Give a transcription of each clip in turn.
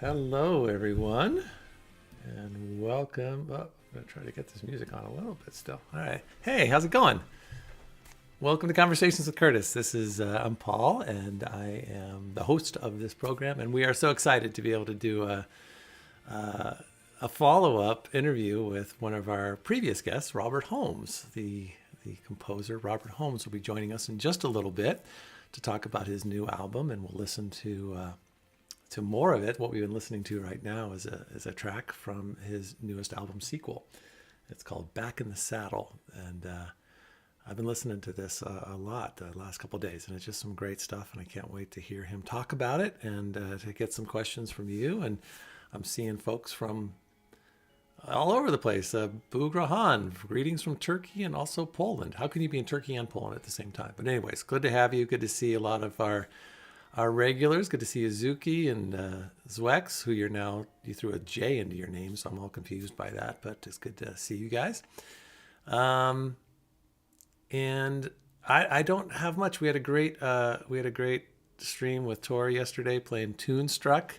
Hello, everyone, and welcome. Oh, I'm going to try to get this music on a little bit still. All right. Hey, how's it going? Welcome to Conversations with Curtis. I'm Paul, and I am the host of this program, and we are so excited to be able to do a follow-up interview with one of our previous guests, Robert Holmes. The composer, Robert Holmes, will be joining us in just a little bit to talk about his new album, and we'll listen to more of it. What we've been listening to right now is a track from his newest album sequel. It's called Back in the Saddle, and I've been listening to this a lot the last couple of days, and it's just some great stuff, and I can't wait to hear him talk about it and to get some questions from you. And I'm seeing folks from all over the place. Bugrahan, greetings from Turkey and also Poland. How can you be in Turkey and Poland at the same time? But anyways, good to have you. Good to see a lot of our regulars. Good to see Azuki and Zwex, who you threw a J into your name, so I'm all confused by that, but it's good to see you guys. And I don't have much. We had a great stream with Tori yesterday playing Toonstruck.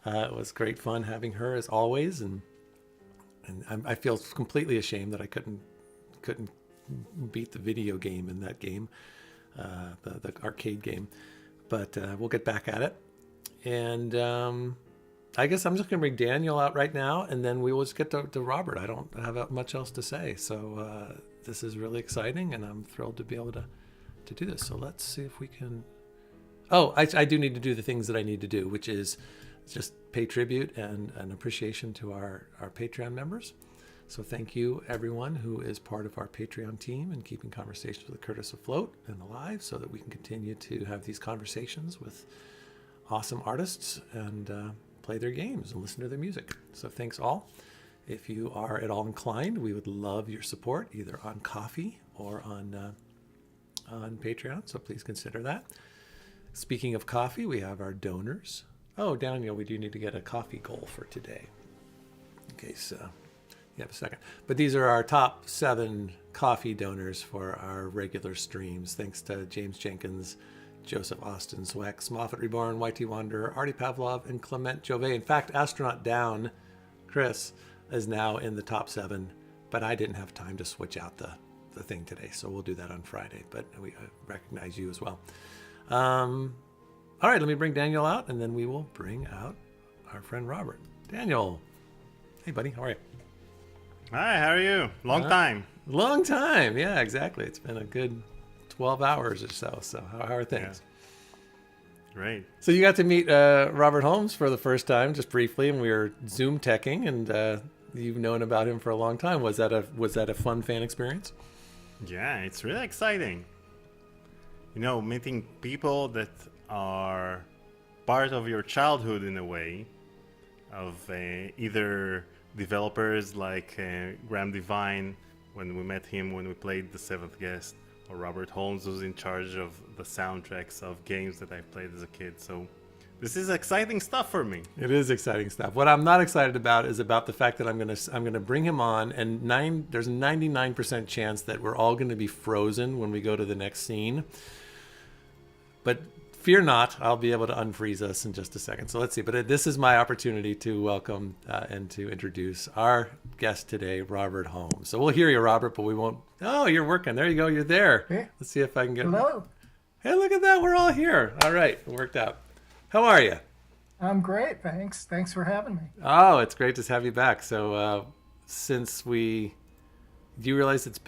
It was great fun having her as always, and I feel completely ashamed that I couldn't beat the video game in that game, the arcade game. But we'll get back at it. And I guess I'm just going to bring Daniel out right now, and then we will just get to Robert. I don't have much else to say. So this is really exciting, and I'm thrilled to be able to do this. So let's see if we can... Oh, I do need to do the things that I need to do, which is just pay tribute and an appreciation to our Patreon members. So thank you, everyone who is part of our Patreon team and keeping Conversations with Curtis afloat and alive so that we can continue to have these conversations with awesome artists and play their games and listen to their music. So thanks all. If you are at all inclined, we would love your support either on Ko-fi or on Patreon. So please consider that. Speaking of coffee, we have our donors. Oh, Daniel, we do need to get a coffee goal for today. In case... you have a second. But these are our top 7 coffee donors for our regular streams. Thanks to James Jenkins, Joseph Austin, Zwex, Moffat Reborn, YT Wanderer, Artie Pavlov, and Clement Jove. In fact, Astronaut Down, Chris, is now in the top 7, but I didn't have time to switch out the thing today, so we'll do that on Friday. But we recognize you as well. All right, let me bring Daniel out, and then we will bring out our friend Robert. Daniel. Hey, buddy. How are you? Hi, how are you? Long time. Long time. Yeah, exactly. It's been a good 12 hours or so. So how are things? Yeah. Great. So you got to meet Robert Holmes for the first time, just briefly, and we were Zoom teching, and you've known about him for a long time. Was that a fun fan experience? Yeah, it's really exciting. You know, meeting people that are part of your childhood in a way, of either developers like Graham Devine, when we met him when we played The Seventh Guest, or Robert Holmes, who's in charge of the soundtracks of games that I played as a kid. So this is exciting stuff for me. It is exciting stuff. What I'm not excited about is about the fact that I'm gonna bring him on, and there's a 99% chance that we're all going to be frozen when we go to the next scene. But fear not, I'll be able to unfreeze us in just a second. So let's see. But this is my opportunity to welcome and to introduce our guest today, Robert Holmes. So we'll hear you, Robert, but we won't. Oh, you're working. There you go. You're there. Hey. Let's see if I can get. Hello. Hey, look at that. We're all here. All right. It worked out. How are you? I'm great. Thanks. Thanks for having me. Oh, it's great to have you back. So do you realize it's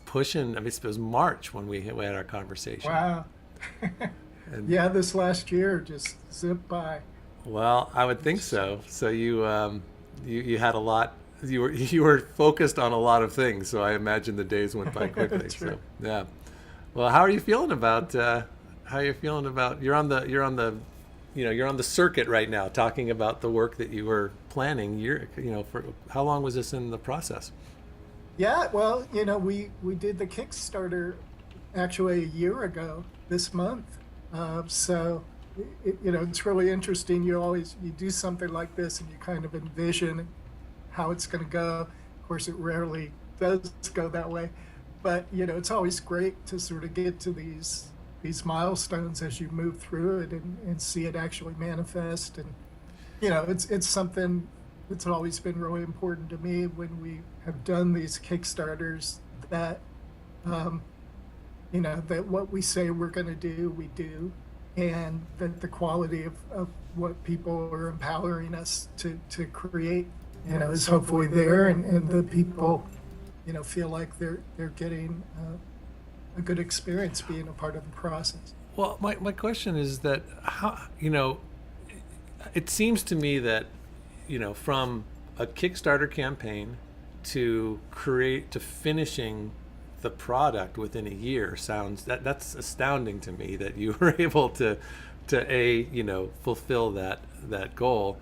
pushing, I mean, it was March when we had our conversation. Wow. Yeah, this last year just zipped by. Well, I would think so. So you had a lot. You were focused on a lot of things. So I imagine the days went by quickly. So yeah. Well, how are you feeling about? You're on the circuit right now, talking about the work that you were planning. For how long was this in the process? Yeah, well, we did the Kickstarter actually a year ago this month. So it's really interesting. You do something like this and you kind of envision how it's going to go. Of course, it rarely does go that way, but it's always great to sort of get to these these milestones as you move through it and see it actually manifest. And it's something that's always been really important to me when we have done these Kickstarters, that that what we say we're going to do, we do, and that the quality of what people are empowering us to create, is hopefully there, and the people, feel like they're getting a good experience being a part of the process. Well, my question is that it seems to me that, from a Kickstarter campaign to finishing the product within a year that's astounding to me, that you were able to fulfill that goal.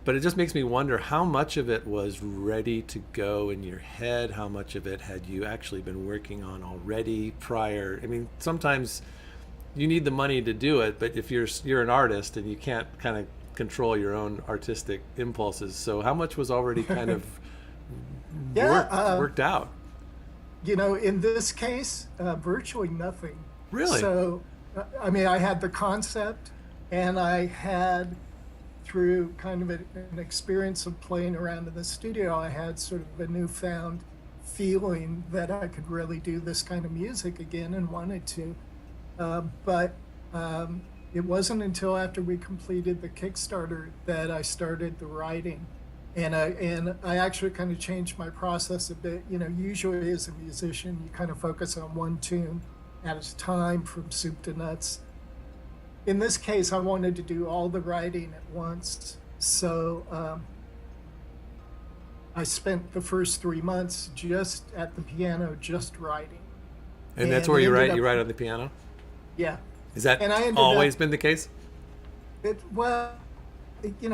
But it just makes me wonder how much of it was ready to go in your head, how much of it had you actually been working on already prior. I mean, sometimes you need the money to do it, but if you're an artist and you can't kind of control your own artistic impulses, so how much was already kind of worked out? In this case, virtually nothing. Really? So, I mean, I had the concept, and I had, through kind of an experience of playing around in the studio, I had sort of a newfound feeling that I could really do this kind of music again, and wanted to. But it wasn't until after we completed the Kickstarter that I started the writing. And I actually kind of changed my process a bit. Usually as a musician, you kind of focus on one tune at a time from soup to nuts. In this case, I wanted to do all the writing at once. So I spent the first 3 months just at the piano, just writing. And that's where you write on the piano? Yeah. Is that always been the case?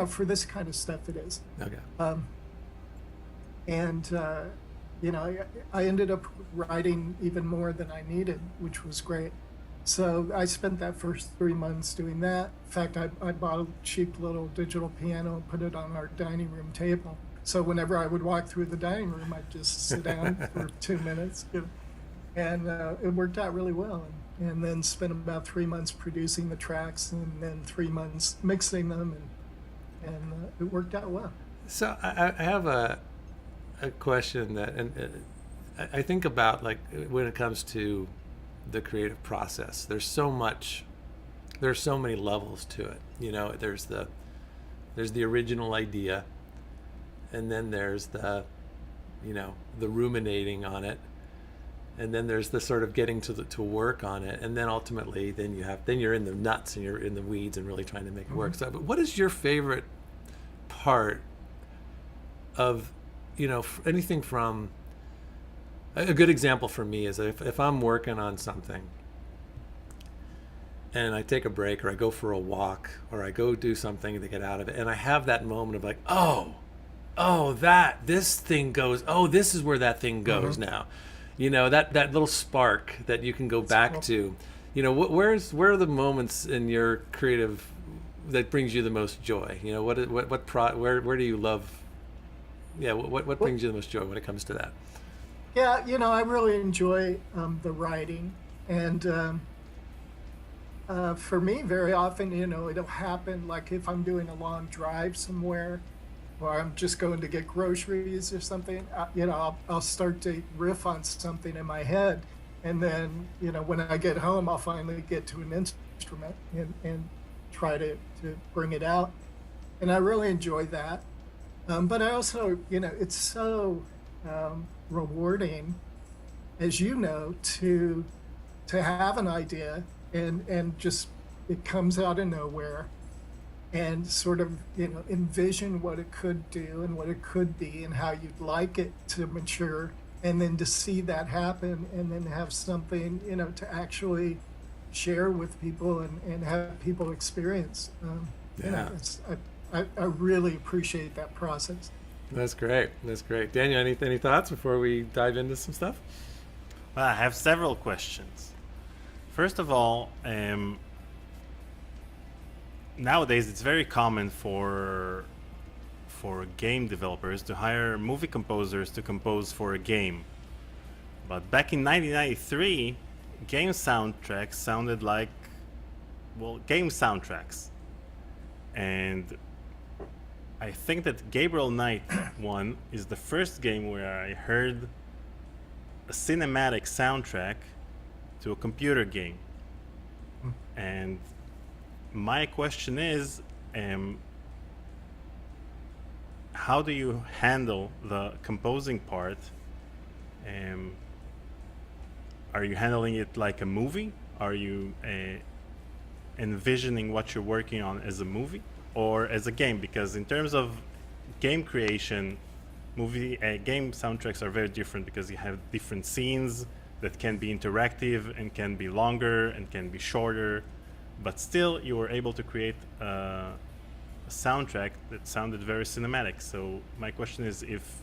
For this kind of stuff, it is. Okay. I ended up writing even more than I needed, which was great. So I spent that first 3 months doing that. In fact, I bought a cheap little digital piano and put it on our dining room table. So whenever I would walk through the dining room, I'd just sit down for 2 minutes. And it worked out really well. And then spent about 3 months producing the tracks, and then 3 months mixing them, and it worked out well. So I have a question that, and I think about, like, when it comes to the creative process, there's so many levels to it. There's the original idea, and then there's the ruminating on it, and then there's the sort of getting to work on it, and then ultimately then you're in the nuts and you're in the weeds and really trying to make it work. So, but what is your favorite part of anything from a good example for me is if I'm working on something and I take a break, or I go for a walk, or I go do something to get out of it, and I have that moment of like, this thing goes, this is where that thing goes now. That little spark that you can go back to. Where are the moments in your creative that brings you the most joy? Where do you love? Yeah, what brings you the most joy when it comes to that? Yeah, I really enjoy the writing, and for me, very often, it'll happen like if I'm doing a long drive somewhere, or I'm just going to get groceries or something. I'll start to riff on something in my head, and then when I get home, I'll finally get to an instrument and try to bring it out, and I really enjoy that. But I also, it's so rewarding, as to have an idea and just it comes out of nowhere, and sort of envision what it could do and what it could be and how you'd like it to mature, and then to see that happen, and then have something to actually share with people and have people experience. I really appreciate that process. That's great. Daniel, any thoughts before we dive into some stuff? Well, I have several questions. First of all, nowadays it's very common for game developers to hire movie composers to compose for a game. But back in 1993, game soundtracks sounded like, well, game soundtracks. And I think that Gabriel Knight one is the first game where I heard a cinematic soundtrack to a computer game. And my question is, how do you handle the composing part? Are you handling it like a movie? Are you envisioning what you're working on as a movie or as a game? Because in terms of game creation, game soundtracks are very different because you have different scenes that can be interactive and can be longer and can be shorter, but still you were able to create a soundtrack that sounded very cinematic. So my question is if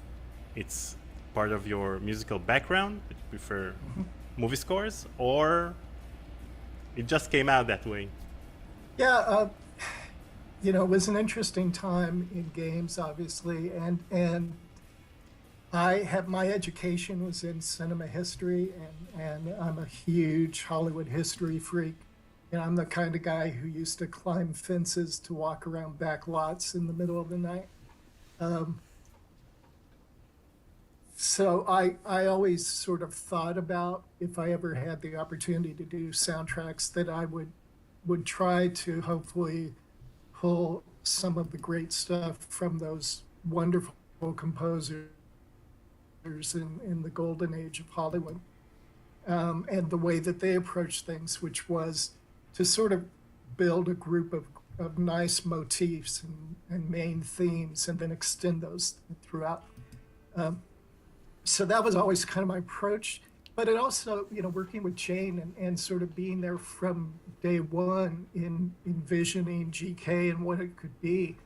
it's part of your musical background, that you prefer movie scores, or it just came out that way. Yeah, it was an interesting time in games, obviously, and my education was in cinema history, and I'm a huge Hollywood history freak. And I'm the kind of guy who used to climb fences to walk around back lots in the middle of the night. So I always sort of thought about if I ever had the opportunity to do soundtracks that I would try to hopefully pull some of the great stuff from those wonderful composers in the golden age of Hollywood, and the way that they approached things, which was to sort of build a group of nice motifs and main themes and then extend those throughout. So that was always kind of my approach. But it also, working with Jane and sort of being there from day one in envisioning GK and what it could be,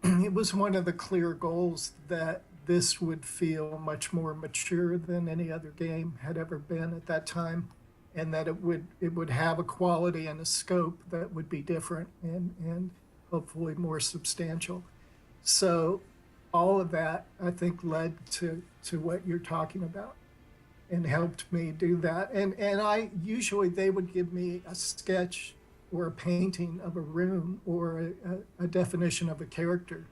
it was one of the clear goals that this would feel much more mature than any other game had ever been at that time, and that it would have a quality and a scope that would be different and hopefully more substantial. So all of that, I think, led to what you're talking about and helped me do that. And they would give me a sketch or a painting of a room or a definition of a character.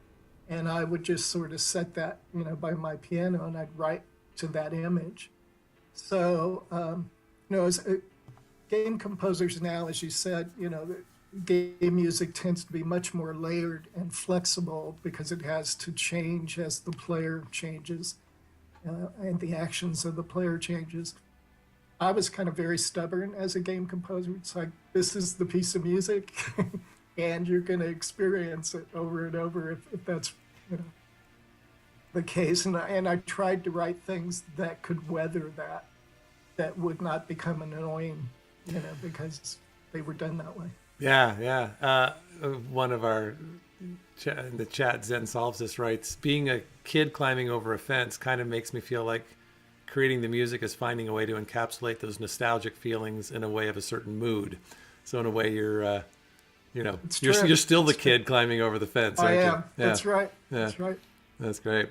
And I would just sort of set that, by my piano, and I'd write to that image. So, as game composers now, as you said, game music tends to be much more layered and flexible because it has to change as the player changes and the actions of the player changes. I was kind of very stubborn as a game composer. It's like, this is the piece of music and you're going to experience it over and over if that's the case. And I tried to write things that could weather that would not become annoying, because they were done that way. Yeah. One of our in the chat, Zen Solves This, writes, being a kid climbing over a fence kind of makes me feel like creating the music is finding a way to encapsulate those nostalgic feelings in a way of a certain mood. So in a way, you're still the kid climbing over the fence. I am. Yeah. That's right. Yeah. That's right. That's great.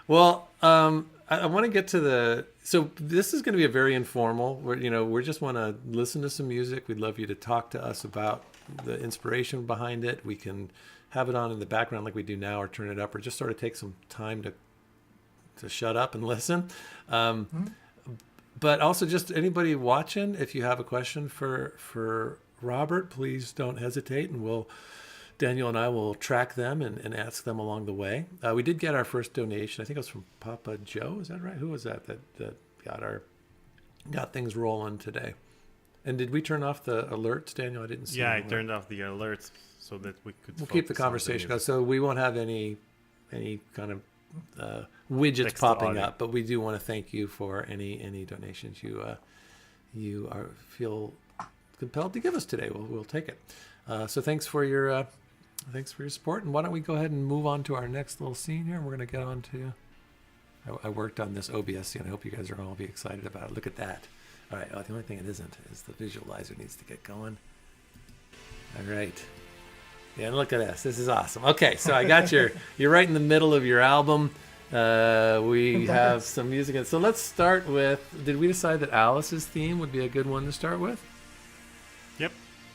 Well, I want to get to so this is going to be a very informal, we just want to listen to some music. We'd love you to talk to us about the inspiration behind it. We can have it on in the background like we do now, or turn it up, or just sort of take some time to shut up and listen. But also, just anybody watching, if you have a question for Robert, please don't hesitate, and Daniel and I will track them and ask them along the way. We did get our first donation. I think it was from Papa Joe. Is that right? Who was that got things rolling today? And did we turn off the alerts, Daniel? I didn't see. Yeah, I turned off the alerts so that we could. We'll keep the conversation going. So we won't have any kind of widgets Text popping up, but we do want to thank you for any donations you feel compelled to give us today. We'll take it. So thanks for your support. And why don't we go ahead and move on to our next little scene here? We're going to get on to. I worked on this OBS scene. I hope you guys are all be excited about it. Look at that. All right. The only thing it isn't is the visualizer needs to get going. All right. Yeah, look at this. This is awesome. Okay, so I got you're right in the middle of your album. We have some music. So let's start with, did we decide that Alice's theme would be a good one to start with? Yep.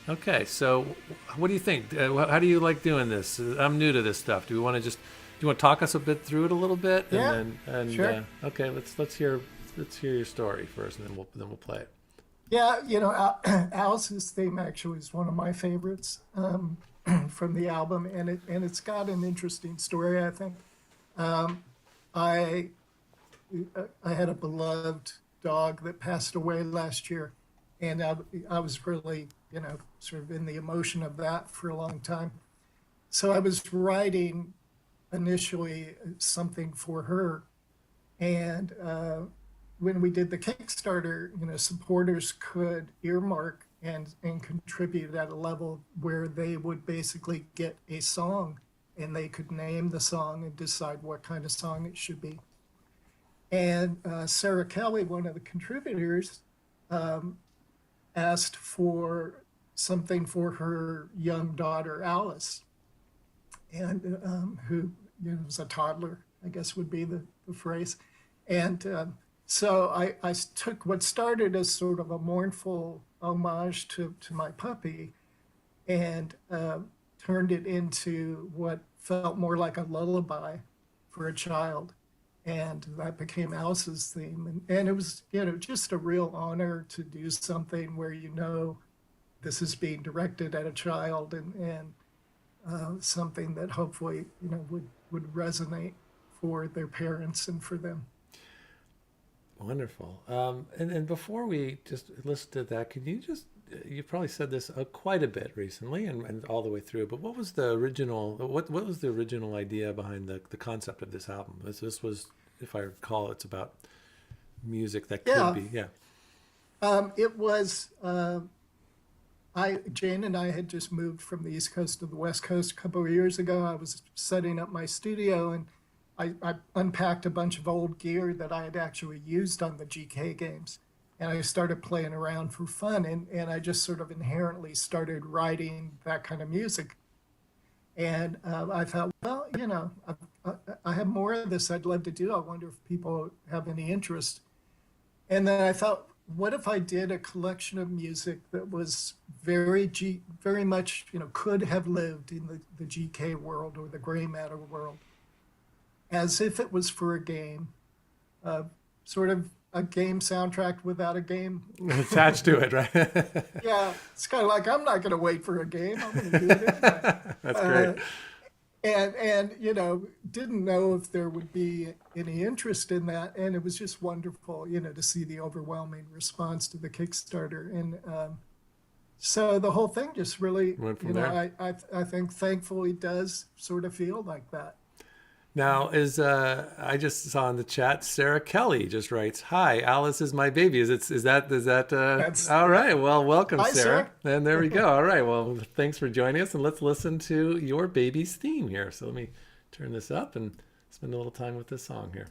Okay, so what do you think? How do you like doing this? I'm new to this stuff. Do you want to talk us a bit through it a little bit? Yeah, sure. Okay, let's hear your story first, and then we'll play it. Yeah, Alice's theme actually is one of my favorites from the album, and it's got an interesting story, I think. I I had a beloved dog that passed away last year, and I was really, sort of in the emotion of that for a long time. So I was writing initially something for her, and when we did the Kickstarter, supporters could earmark and contribute at a level where they would basically get a song, and they could name the song and decide what kind of song it should be. And Sarah Kelly, one of the contributors, asked for something for her young daughter, Alice, and who was a toddler, I guess would be the phrase. And so I took what started as sort of a mournful homage to my puppy and turned it into what felt more like a lullaby for a child. And that became Alice's theme. And it was, just a real honor to do something where, this is being directed at a child and something that hopefully, would resonate for their parents and for them. Wonderful. And before we just listen to that, can you you probably said this quite a bit recently and all the way through, but what was the original, what was the original idea behind the concept of this album? This was, if I recall, it's about music that could be, yeah. It was, Jane and I had just moved from the East Coast to the West Coast a couple of years ago. I was setting up my studio, and I unpacked a bunch of old gear that I had actually used on the GK games. And I started playing around for fun, and I just sort of inherently started writing that kind of music. And I thought, well, I have more of this I'd love to do. I wonder if people have any interest. And then I thought, what if I did a collection of music that was very much, could have lived in the GK world or the gray matter world, as if it was for a game, sort of a game soundtrack without a game attached to it, right? Yeah, it's kind of like, I'm not going to wait for a game. I'm going to do it anyway. That's great. And didn't know if there would be any interest in that, and it was just wonderful, to see the overwhelming response to the Kickstarter, and so the whole thing just really, I think thankfully does sort of feel like that. Now, I just saw in the chat, Sarah Kelly just writes, "Hi, Alice is my baby." Is that? All right. Well, welcome, Hi, Sarah. And there we go. All right. Well, thanks for joining us, and let's listen to your baby's theme here. So let me turn this up and spend a little time with this song here.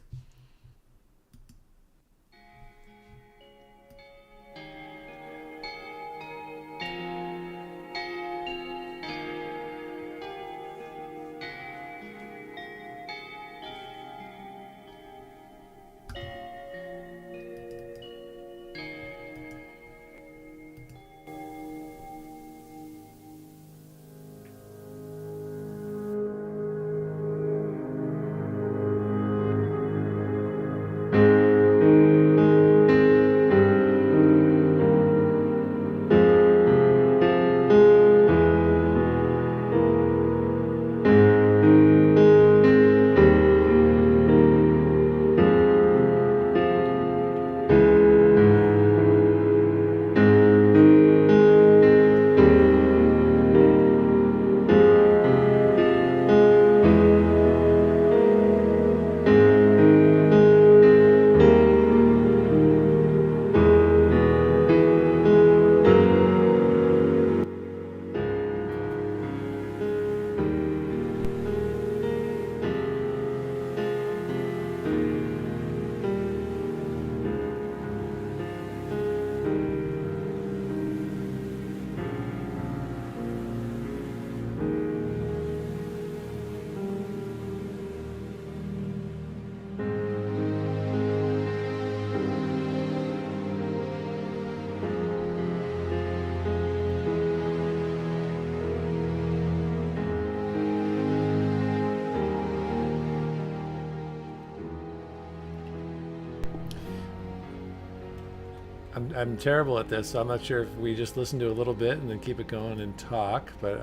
I'm terrible at this, so I'm not sure if we just listen to a little bit and then keep it going and talk. But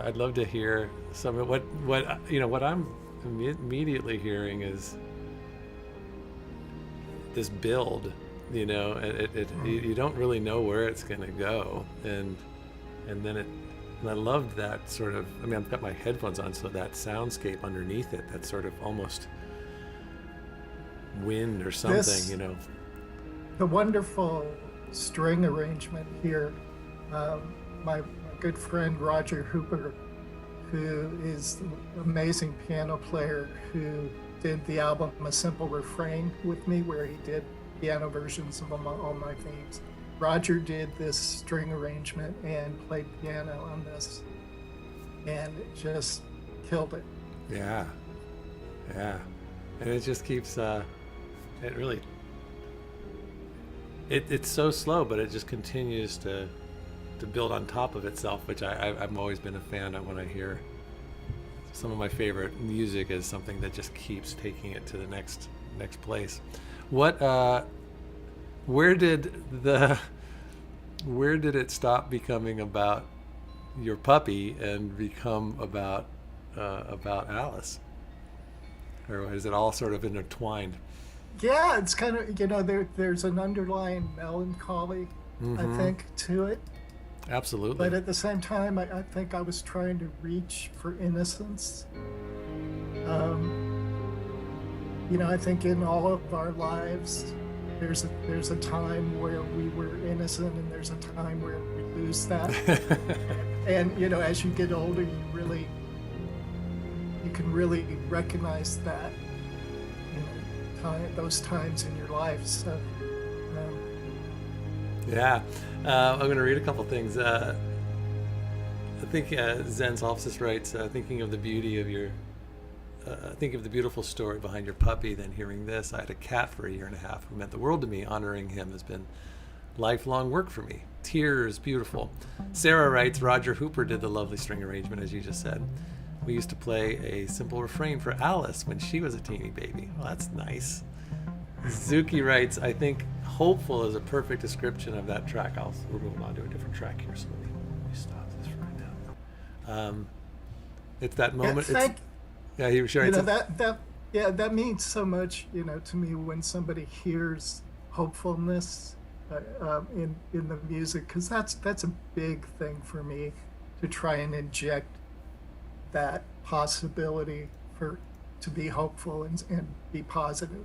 I'd love to hear some of what I'm immediately hearing is this build. You don't really know where it's going to go, and then and I loved that sort of. I mean, I've got my headphones on, so that soundscape underneath it, that sort of almost wind or something. The wonderful string arrangement here. My good friend Roger Hooper, who is an amazing piano player, who did the album A Simple Refrain with me, where he did piano versions of all my themes. Roger did this string arrangement and played piano on this, and it just killed it. Yeah, and it just keeps. It really. It's so slow, but it just continues to build on top of itself, which I've always been a fan of when I hear some of my favorite music is something that just keeps taking it to the next place. Where did it stop becoming about your puppy and become about Alice, or is it all sort of intertwined? Yeah, it's kind of, there's an underlying melancholy, I think, to it. Absolutely. But at the same time, I think I was trying to reach for innocence. I think in all of our lives, there's a time where we were innocent, and there's a time where we lose that. And as you get older, you can really recognize that. Those times in your life. So, yeah, I'm going to read a couple things. I think Zen Solstice writes, thinking of the beauty of think of the beautiful story behind your puppy, then hearing this. I had a cat for 1.5 years who meant the world to me. Honoring him has been lifelong work for me. Tears, beautiful. Sarah writes, Roger Hooper did the lovely string arrangement, as you just said. We used to play A Simple Refrain for Alice when she was a teeny baby. Well, that's nice. Zuki writes, I think hopeful is a perfect description of that track. We're moving on to a different track here, so let me stop this for right now. It's that moment. He was sharing that means so much, to me when somebody hears hopefulness in the music, because that's a big thing for me, to try and inject that possibility to be hopeful and be positive.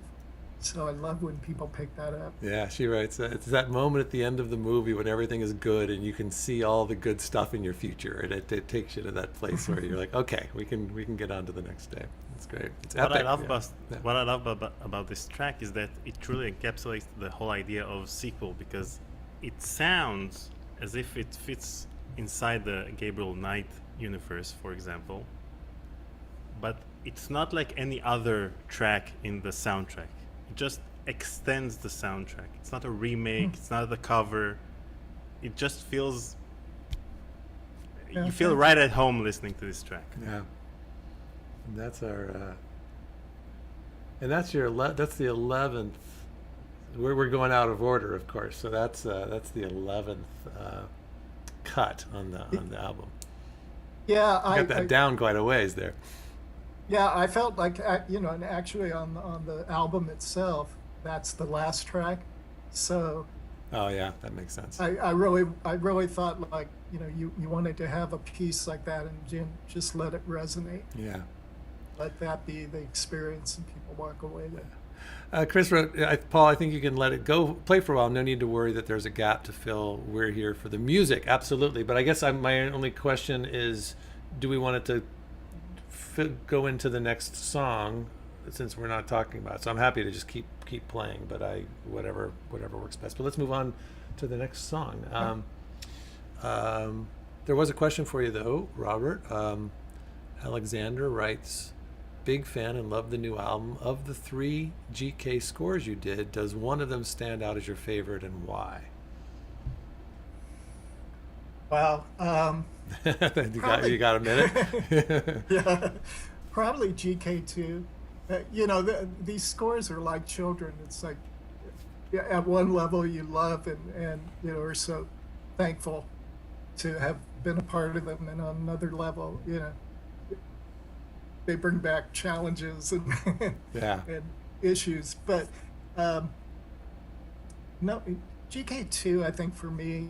So I love when people pick that up. Yeah, she writes, it's that moment at the end of the movie when everything is good and you can see all the good stuff in your future, and it takes you to that place where you're like, okay, we can get on to the next day. It's great. It's epic. What I love about this track is that it truly encapsulates the whole idea of sequel, because it sounds as if it fits inside the Gabriel Knight universe, for example, but it's not like any other track in the soundtrack. It just extends the soundtrack. It's not a remake, it's not a cover. It just feels you feel right at home listening to this track. Yeah. And that's our and that's the 11th. We're going out of order, of course, so that's the 11th cut on the album. Yeah, I got that down quite a ways there. Yeah, I felt like, and actually on the album itself, that's the last track. So. Oh yeah, that makes sense. I really thought, like, you wanted to have a piece like that and just let it resonate. Yeah. Let that be the experience and people walk away with it. Chris wrote, Paul, I think you can let it go play for a while. No need to worry that there's a gap to fill. We're here for the music. Absolutely. But I guess my only question is, do we want it to go into the next song, since we're not talking about it? So I'm happy to just keep playing, but whatever works best. But let's move on to the next song. There was a question for you, though, Robert. Alexander writes, big fan and love the new album. Of the 3 GK scores you did, does one of them stand out as your favorite, and why? Wow. You got a minute? Yeah, probably GK2. These scores are like children. It's like at one level you love and are so thankful to have been a part of them, and on another level, they bring back challenges and Yeah. and issues. But um, no, GK2, I think for me,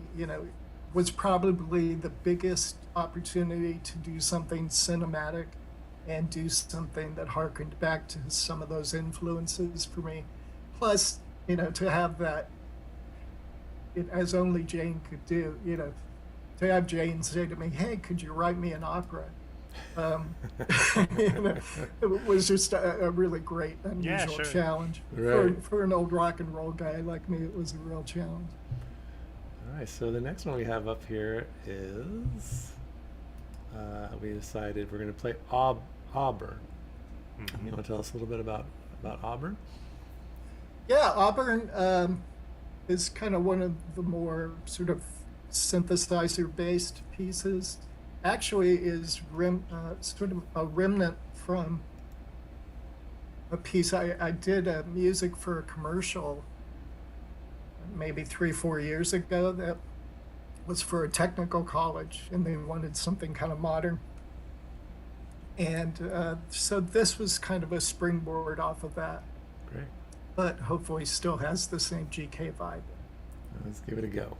was probably the biggest opportunity to do something cinematic and do something that harkened back to some of those influences for me. Plus, to have that, as only Jane could do, to have Jane say to me, "Hey, could you write me an opera?" Um, it was just a really great, unusual sure. challenge. Right. For an old rock and roll guy like me, it was a real challenge. All right, so the next one we have up here is we decided we're going to play Auburn. You want to tell us a little bit about Auburn? Yeah, Auburn is kind of one of the more sort of synthesizer-based pieces. Actually, is sort of a remnant from a piece I did music for a commercial maybe 3-4 years ago that was for a technical college, and they wanted something kind of modern. And so this was kind of a springboard off of that, Great. but hopefully still has the same GK vibe. Let's give it a go.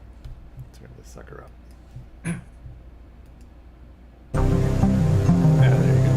Turn this sucker up. Yeah, there you go.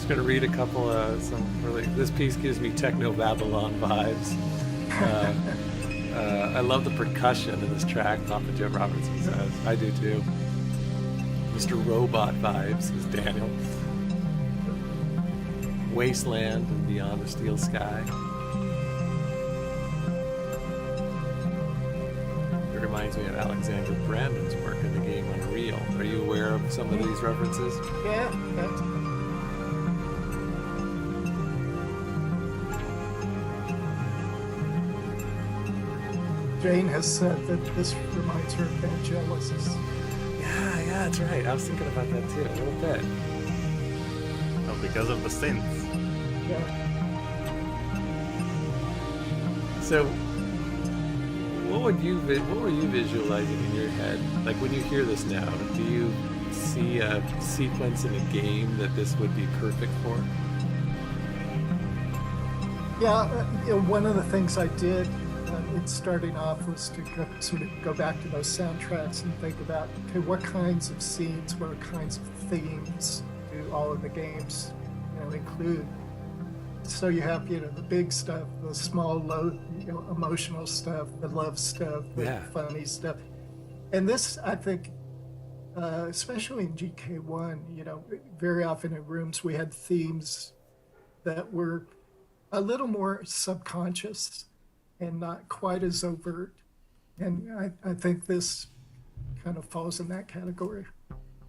Going to read a couple some really. This piece gives me techno Babylon vibes. I love the percussion in this track. Papa Joe Robertson says I do too. Mr. Robot vibes is Daniel. Wasteland and Beyond the Steel Sky. It reminds me of Alexander Brandon's work in the game Unreal. Are you aware of some of these references? Yeah. Jane has said that this reminds her of Vangelis. Yeah, that's right. I was thinking about that too, a little bit. Oh, because of the synths. Yeah. So, what were you visualizing in your head? Like when you hear this now, do you see a sequence in a game that this would be perfect for? Yeah, one of the things I did in starting off was to sort of go back to those soundtracks and think about, okay, what kinds of scenes, what kinds of themes do all of the games, include? So you have, the big stuff, the small, low, emotional stuff, the love stuff, the funny stuff. And this, I think, especially in GK1, very often in rooms we had themes that were a little more subconscious and not quite as overt. And I think this kind of falls in that category.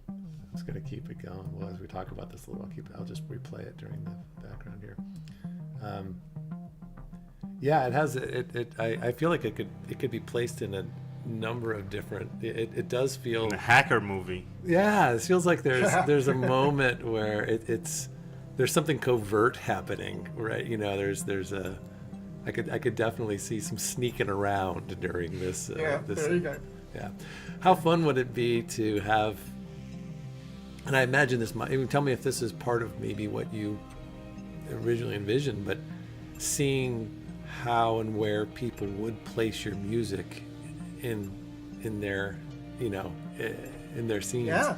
I'm just going to keep it going. Well, as we talk about this a little, I'll just replay it during the background here. Yeah, it has. I feel like it could be placed in a number of different. It does feel in a hacker movie. Yeah, it feels like there's a moment where there's something covert happening, right? There's a. I could definitely see some sneaking around during this. There you go. Yeah. How fun would it be to have, and I imagine this might, tell me if this is part of maybe what you originally envisioned, but seeing how and where people would place your music in their, you know, in their scenes. Yeah.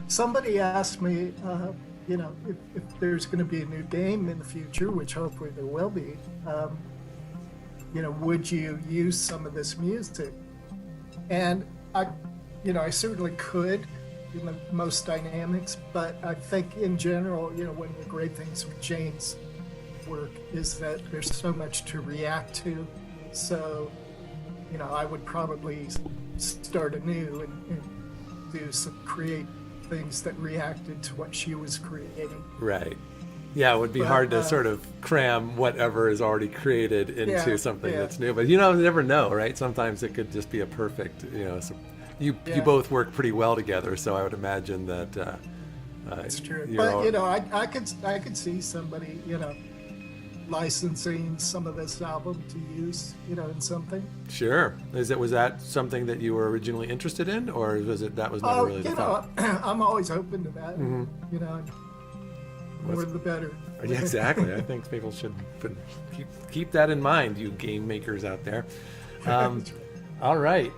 Somebody asked me, you know, if there's going to be a new game in the future, which hopefully there will be, you know, would you use some of this music? And I certainly could in the most dynamics, but I think in general, you know, one of the great things with Jane's work is that there's so much to react to. So, you know, I would probably start anew and create things that reacted to what she was creating. Right. Yeah, it would be hard to sort of cram whatever is already created into something that's new. But you never know, right? Sometimes it could just be a perfect, you know. So you both work pretty well together, so I would imagine that. That's true. But you know, I could see somebody, you know, licensing some of this album to use, you know, in something. Sure. Was that something that you were originally interested in, or was it that was never really the thought? I'm always open to that. Mm-hmm. You know. More the better. Yeah, exactly. I think people should keep that in mind, you game makers out there. All right.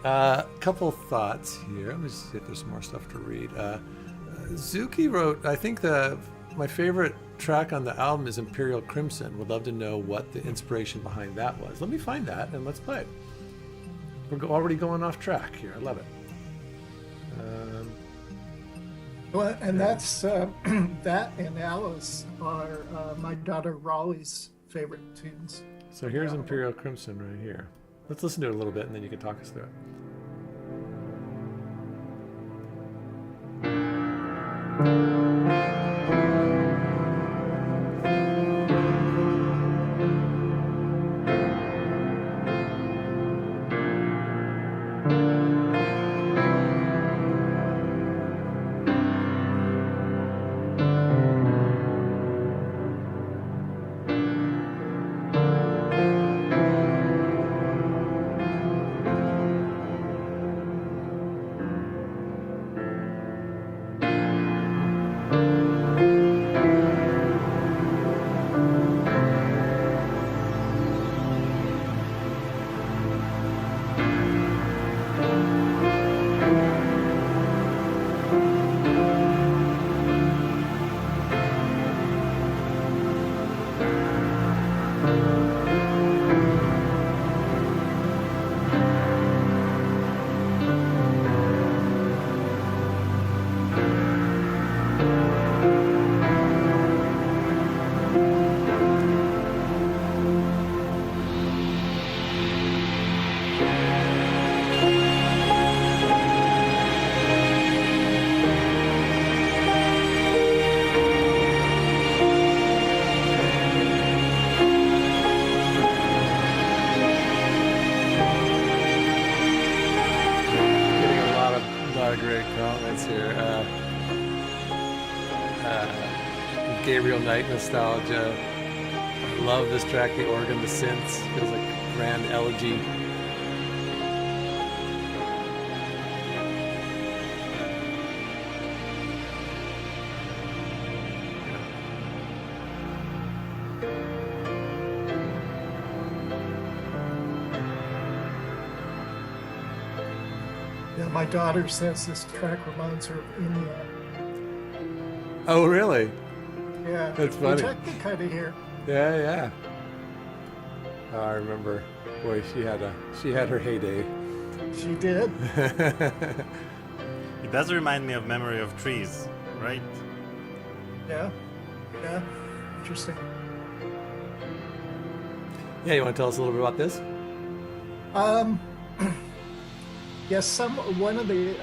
Couple thoughts here. Let me see if there's some more stuff to read. Zuki wrote, I think my favorite track on the album is Imperial Crimson. Would love to know what the inspiration behind that was. Let me find that and let's play it. We're already going off track here. I love it. Well, and that's that and Alice are my daughter Raleigh's favorite tunes. So here's Imperial Crimson right here. Let's listen to it a little bit, and then you can talk us through it. Gabriel Knight nostalgia. I love this track, the organ, the synths. Feels like a grand elegy. Yeah, my daughter says this track reminds her of India. Oh, really? Yeah, that's funny. Which I can kind of hear. Yeah. Oh, I remember. Boy, she had her heyday. She did. It does remind me of Memory of Trees, right? Yeah. Interesting. Yeah, you want to tell us a little bit about this? Yes, one of the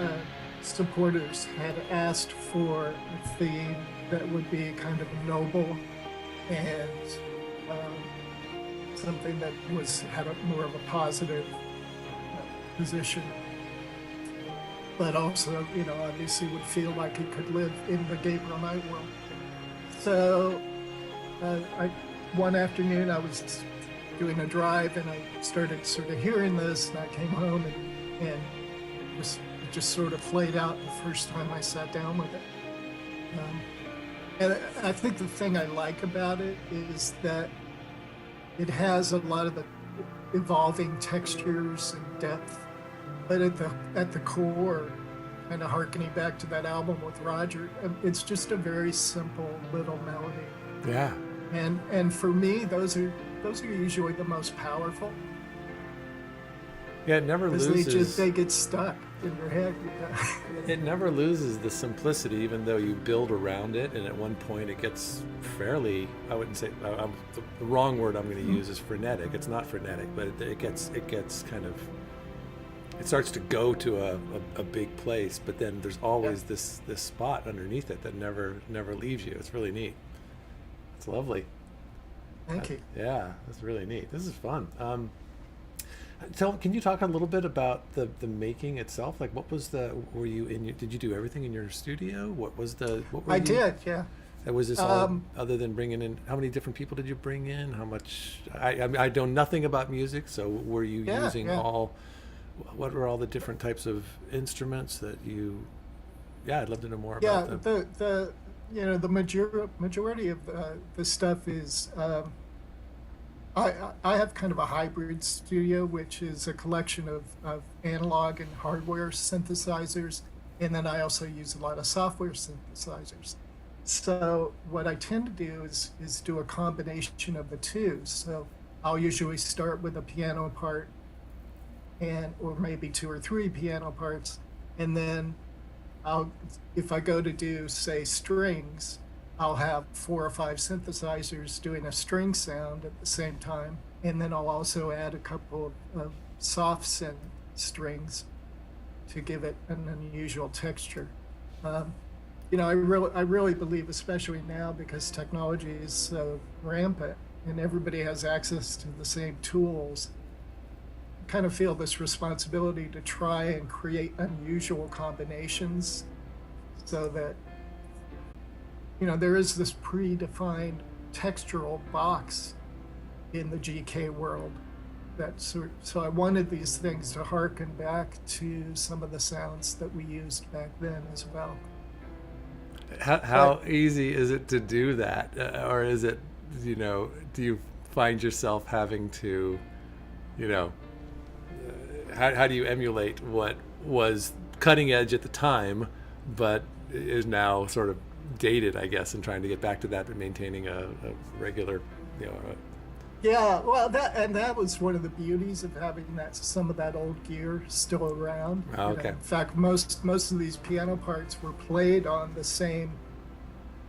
supporters had asked for a theme that would be kind of noble and something that had more of a positive position, but also, you know, obviously would feel like it could live in the Gabriel Knight world. So, one afternoon I was doing a drive and I started sort of hearing this, and I came home and it just sort of played out the first time I sat down with it. And I think the thing I like about it is that it has a lot of the evolving textures and depth, but at the core, kind of harkening back to that album with Roger, it's just a very simple little melody. Yeah. And for me, those are usually the most powerful. Yeah, it never loses. They get stuck in your head. It never loses the simplicity, even though you build around it. And at one point, it gets fairly, I wouldn't say, the wrong word I'm going to use is frenetic. It's not frenetic, but it gets kind of, it starts to go to a big place. But then there's always this spot underneath it that never leaves you. It's really neat. It's lovely. Thank you. Yeah, that's really neat. This is fun. Can you talk a little bit about the making itself? Like, what was were you did you do everything in your studio? What were I did, yeah. Was this all, other than bringing in, how many different people did you bring in? How much, I know nothing about music, so were you using what were all the different types of instruments that I'd love to know more about them. The majority of the stuff is, I have kind of a hybrid studio, which is a collection of analog and hardware synthesizers, and then I also use a lot of software synthesizers. So what I tend to do is do a combination of the two. So I'll usually start with a piano part, or maybe 2 or 3 piano parts, and then if I go to do, say, strings, I'll have 4 or 5 synthesizers doing a string sound at the same time, and then I'll also add a couple of soft synth strings to give it an unusual texture. I really believe, especially now because technology is so rampant and everybody has access to the same tools, I kind of feel this responsibility to try and create unusual combinations so that there is this predefined textural box in the GK world. So I wanted these things to harken back to some of the sounds that we used back then as well. How easy is it to do that? Or is it, do you find yourself having to, how do you emulate what was cutting edge at the time, but is now sort of dated, I guess, and trying to get back to that, but maintaining a regular, Yeah, well, that was one of the beauties of having some of that old gear still around. Oh, okay. In fact, most of these piano parts were played on the same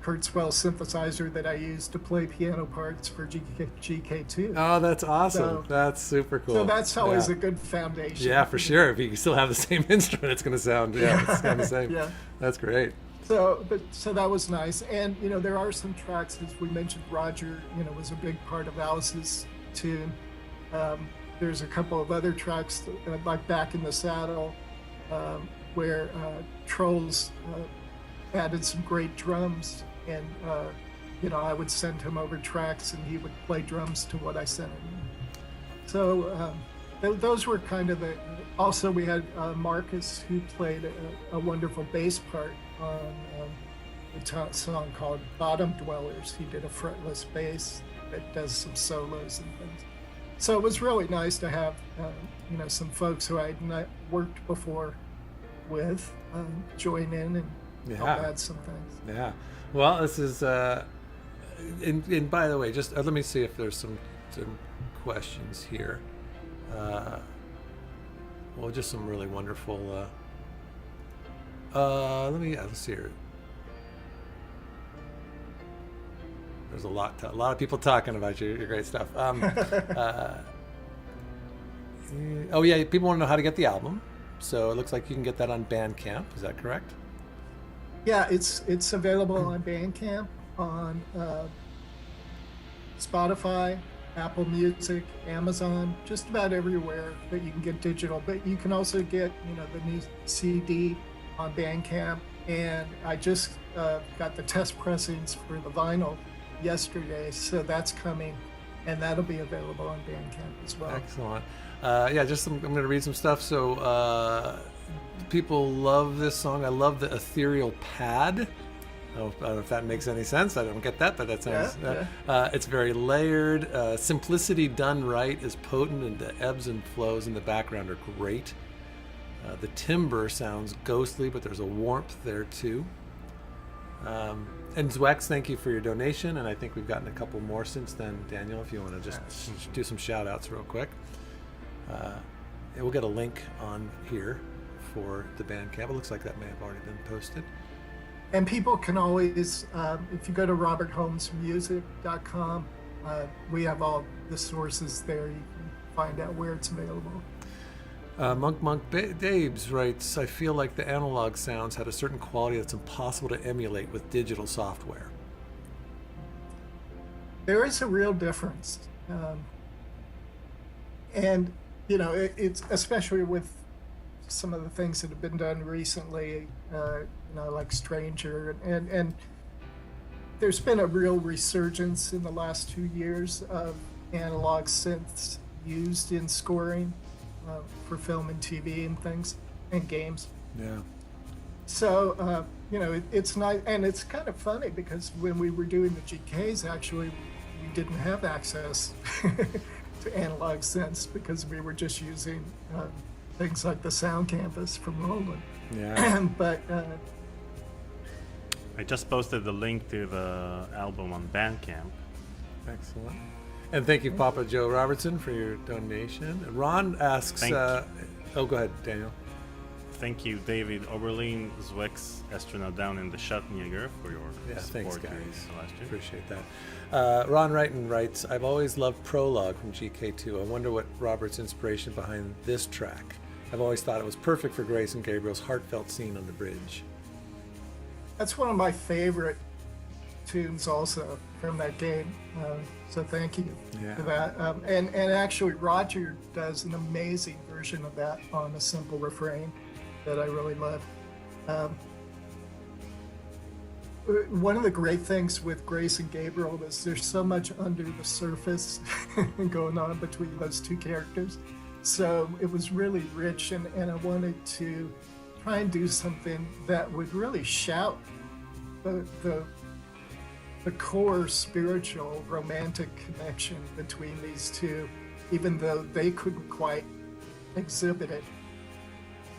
Kurzweil synthesizer that I used to play piano parts for GK2. Oh, that's awesome. That's super cool. So that's always a good foundation. Yeah, for sure. If you still have the same instrument, it's going to sound, it's kind of the same. Yeah. That's great. So that was nice. And, there are some tracks, as we mentioned, Roger, was a big part of Alice's tune. There's a couple of other tracks, like Back in the Saddle, where Trolls added some great drums. And, I would send him over tracks and he would play drums to what I sent him. So those were kind of also we had Marcus, who played a wonderful bass part on a song called Bottom Dwellers. He did a fretless bass that does some solos and things. So it was really nice to have, some folks who I'd not worked before with join in and help add some things. Yeah. Well, this is, and by the way, just let me see if there's some questions here. Just some really wonderful, let's see here. There's a lot of people talking about your great stuff. People want to know how to get the album. So it looks like you can get that on Bandcamp. Is that correct? Yeah, it's available on Bandcamp, on Spotify, Apple Music, Amazon, just about everywhere that you can get digital. But you can also get, the new CD on Bandcamp. And I just got the test pressings for the vinyl yesterday, so that's coming, and that'll be available on Bandcamp as well. Excellent. I'm going to read some stuff. So people love this song. I love the ethereal pad. I don't know if that makes any sense. I don't get that, but that sounds. It's very layered. Simplicity done right is potent, and the ebbs and flows in the background are great. The timbre sounds ghostly, but there's a warmth there too. And Zwex, thank you for your donation, and I think we've gotten a couple more since then. Daniel, if you want to just do some shout outs real quick. We'll get a link on here for the Bandcamp. It looks like that may have already been posted. And people can always, if you go to robertholmesmusic.com, we have all the sources there. You can find out where it's available. Monk Dabes writes, I feel like the analog sounds had a certain quality that's impossible to emulate with digital software. There is a real difference. And, you know, it's especially with some of the things that have been done recently, you know, like Stranger, and there's been a real resurgence in the last 2 years of analog synths used in scoring for film and TV and things and games. Yeah. So, you know, it's nice, and it's kind of funny because when we were doing the GKs, actually, we didn't have access to analog synths because we were just using things like the Sound Canvas from Roland. Yeah. But I just posted the link to the album on Bandcamp. Excellent. And thank you, Papa Joe Robertson, for your donation. Ron asks, go ahead, Daniel. Thank you, David Oberlin, Zwex, Astronaut Down, and the Schattenjäger for your thanks, support guys. during the last year. Appreciate that. Ron Wrighton writes, I've always loved Prologue from GK2. I wonder what Robert's inspiration behind this track. I've always thought it was perfect for Grace and Gabriel's heartfelt scene on the bridge. that's one of my favorite tunes also from that game. So thank you for that. And actually, Roger does an amazing version of that on a simple refrain that I really love. One of the great things with Grace and Gabriel is there's so much under the surface going on between those two characters. So it was really rich, and I wanted to try and do something that would really shout the core spiritual romantic connection between these two, even though they couldn't quite exhibit it.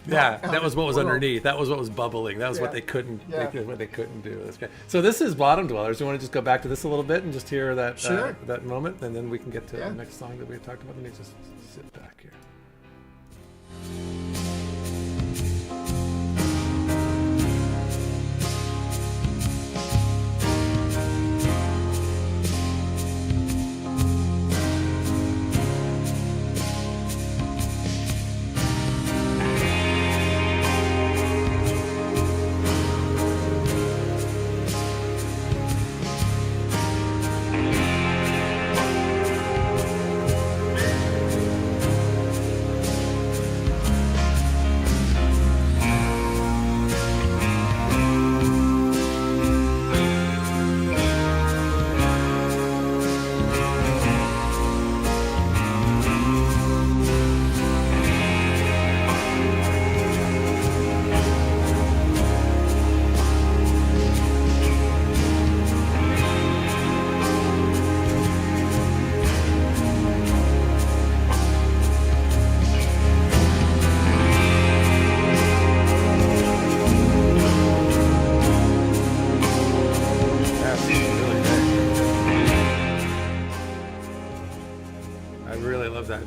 Yeah, that was what was underneath. That was what was bubbling. That was what they couldn't. What they couldn't do. That's great. So this is Bottom Dwellers. Do you want to just go back to this a little bit and just hear that that moment, and then we can get to the next song that we talked about. Let me just sit back here.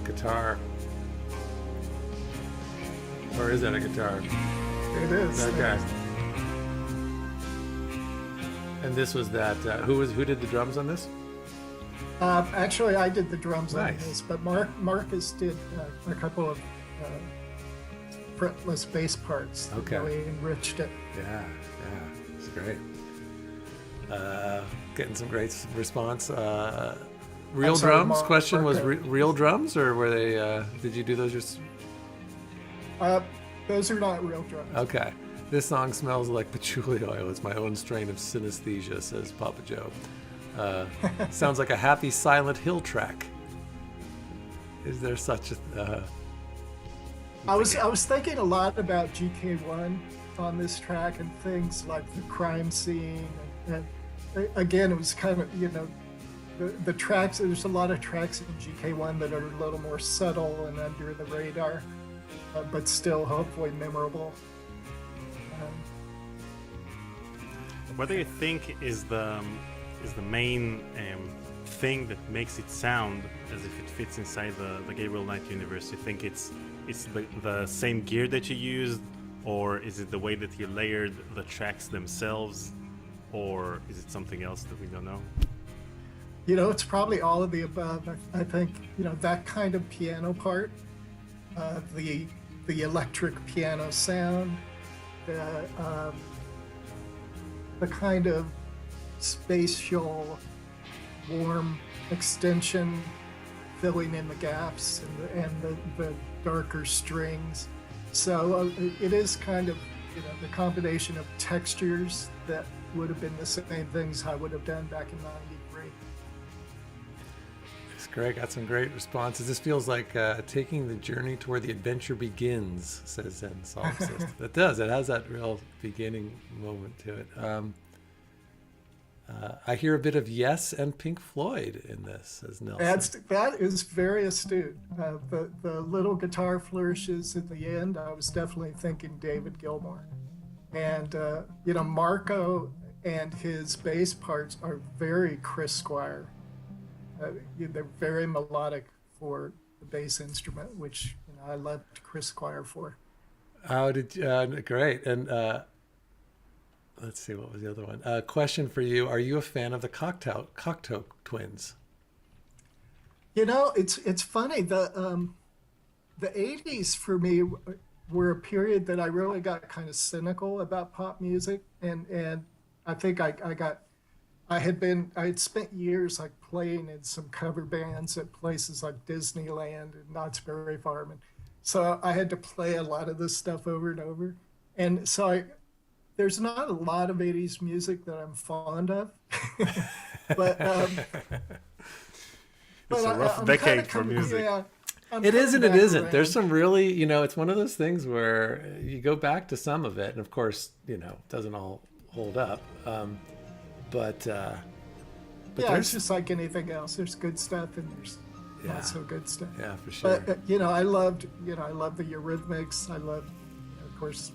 Guitar, or is that a guitar? It is. Okay. And this was that. Who did the drums on this? Actually, I did the drums on Nice. this, but Marcus did a couple of fretless bass parts that really enriched it. Yeah, it's great. Getting some great response. Real drums? Question was real drums, or were they? Did you do those just? Those are not real drums. Okay. This song smells like patchouli oil. It's my own strain of synesthesia, says Papa Joe. Sounds like a happy Silent Hill track. Is there such a? I was thinking a lot about GK1 on this track and things like the crime scene. And again, it was kind of, the tracks, there's a lot of tracks in GK1 that are a little more subtle and under the radar, but still hopefully memorable. What do you think is the main thing that makes it sound as if it fits inside the Gabriel Knight universe? You think it's the same gear that you used, or is it the way that you layered the tracks themselves, or is it something else that we don't know? It's probably all of the above. I think, that kind of piano part, the electric piano sound, the kind of spatial, warm extension filling in the gaps and the darker strings. So it is kind of, the combination of textures that would have been the same things I would have done back in '93. Thanks, Greg. Got some great responses. This feels like taking the journey to where the adventure begins, says Zen Solipsist. It does. It has that real beginning moment to it. I hear a bit of Yes and Pink Floyd in this, says Nelson. That is very astute. The little guitar flourishes at the end, I was definitely thinking David Gilmour. And, Marco and his bass parts are very Chris Squire. They're very melodic for the bass instrument, which I loved Chris Squire for. Oh, great. And let's see, what was the other one? Question for you: are you a fan of the Cocteau Twins? It's funny. The '80s for me were a period that I really got kind of cynical about pop music, and I think I had spent years like playing in some cover bands at places like Disneyland and Knott's Berry Farm, and so I had to play a lot of this stuff over and over, and so there's not a lot of '80s music that I'm fond of, but it's a rough decade for music. Yeah, it is and it isn't. around. There's some really, it's one of those things where you go back to some of it, and of course, it doesn't all hold up. But yeah, it's just like anything else. There's good stuff and there's not so good stuff. Yeah, for sure. But I loved the Eurythmics. I love, of course.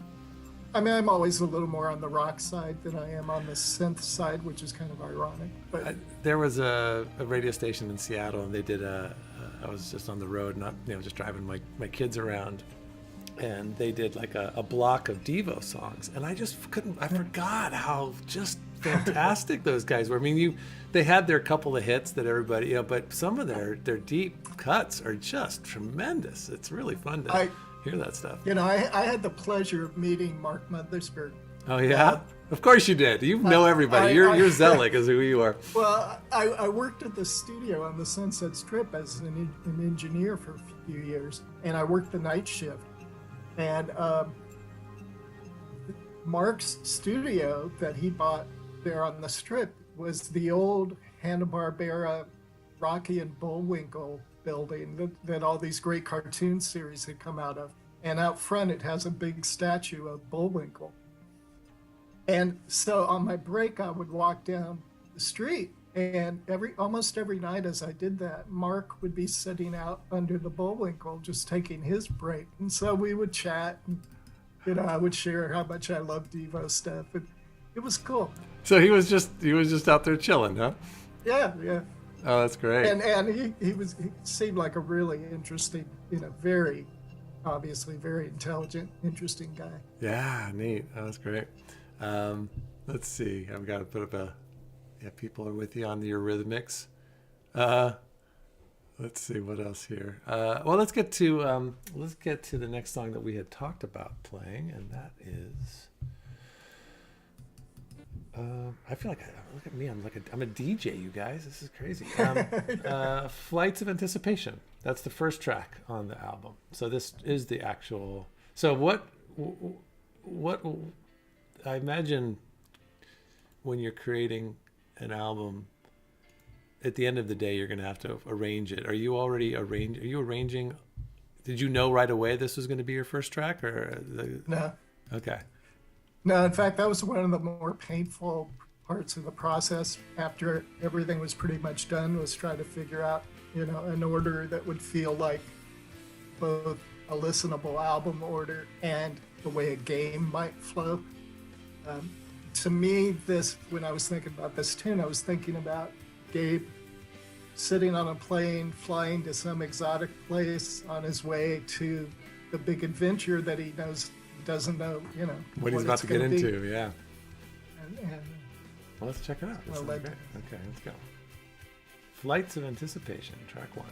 I mean, I'm always a little more on the rock side than I am on the synth side, which is kind of ironic. But there was a radio station in Seattle, and they did I was just on the road, not just driving my kids around, and they did like a block of Devo songs, and I forgot how just fantastic those guys were. I mean, they had their couple of hits that everybody, but some of their deep cuts are just tremendous. It's really fun to hear that stuff. I had the pleasure of meeting Mark Mothersbaugh. Oh yeah, of course you did. You know everybody. You're Zelig is who you are. Well, I worked at the studio on the Sunset Strip as an engineer for a few years, and I worked the night shift. And Mark's studio that he bought there on the Strip was the old Hanna-Barbera Rocky and Bullwinkle building that all these great cartoon series had come out of. And out front, it has a big statue of Bullwinkle. And so on my break, I would walk down the street, and almost every night as I did that, Mark would be sitting out under the Bullwinkle just taking his break. And so we would chat, and I would share how much I love Devo stuff, and it was cool. So he was just out there chilling, huh? Yeah. Oh, that's great. And he seemed like a really interesting, very obviously very intelligent, interesting guy. Yeah, neat. Oh, that's great. Let's see. I've got to put up people are with you on the Eurythmics. Let's see what else here. Well, let's get to the next song that we had talked about playing, and that is. I feel like look at me. I'm a DJ. You guys, this is crazy. Flights of Anticipation. That's the first track on the album. So this is the actual. So what I imagine when you're creating an album, at the end of the day, you're going to have to arrange it. Are you arranging? Did you know right away this was going to be your first track, or No, okay? no. In fact, that was one of the more painful parts of the process. After everything was pretty much done, was trying to figure out, an order that would feel like both a listenable album order and the way a game might flow. To me, when I was thinking about this tune, I was thinking about Gabe sitting on a plane, flying to some exotic place on his way to the big adventure that he doesn't know, What he's about to get into, yeah. And Well, let's check it out. Well, Okay, let's go. Flights of Anticipation, track 1.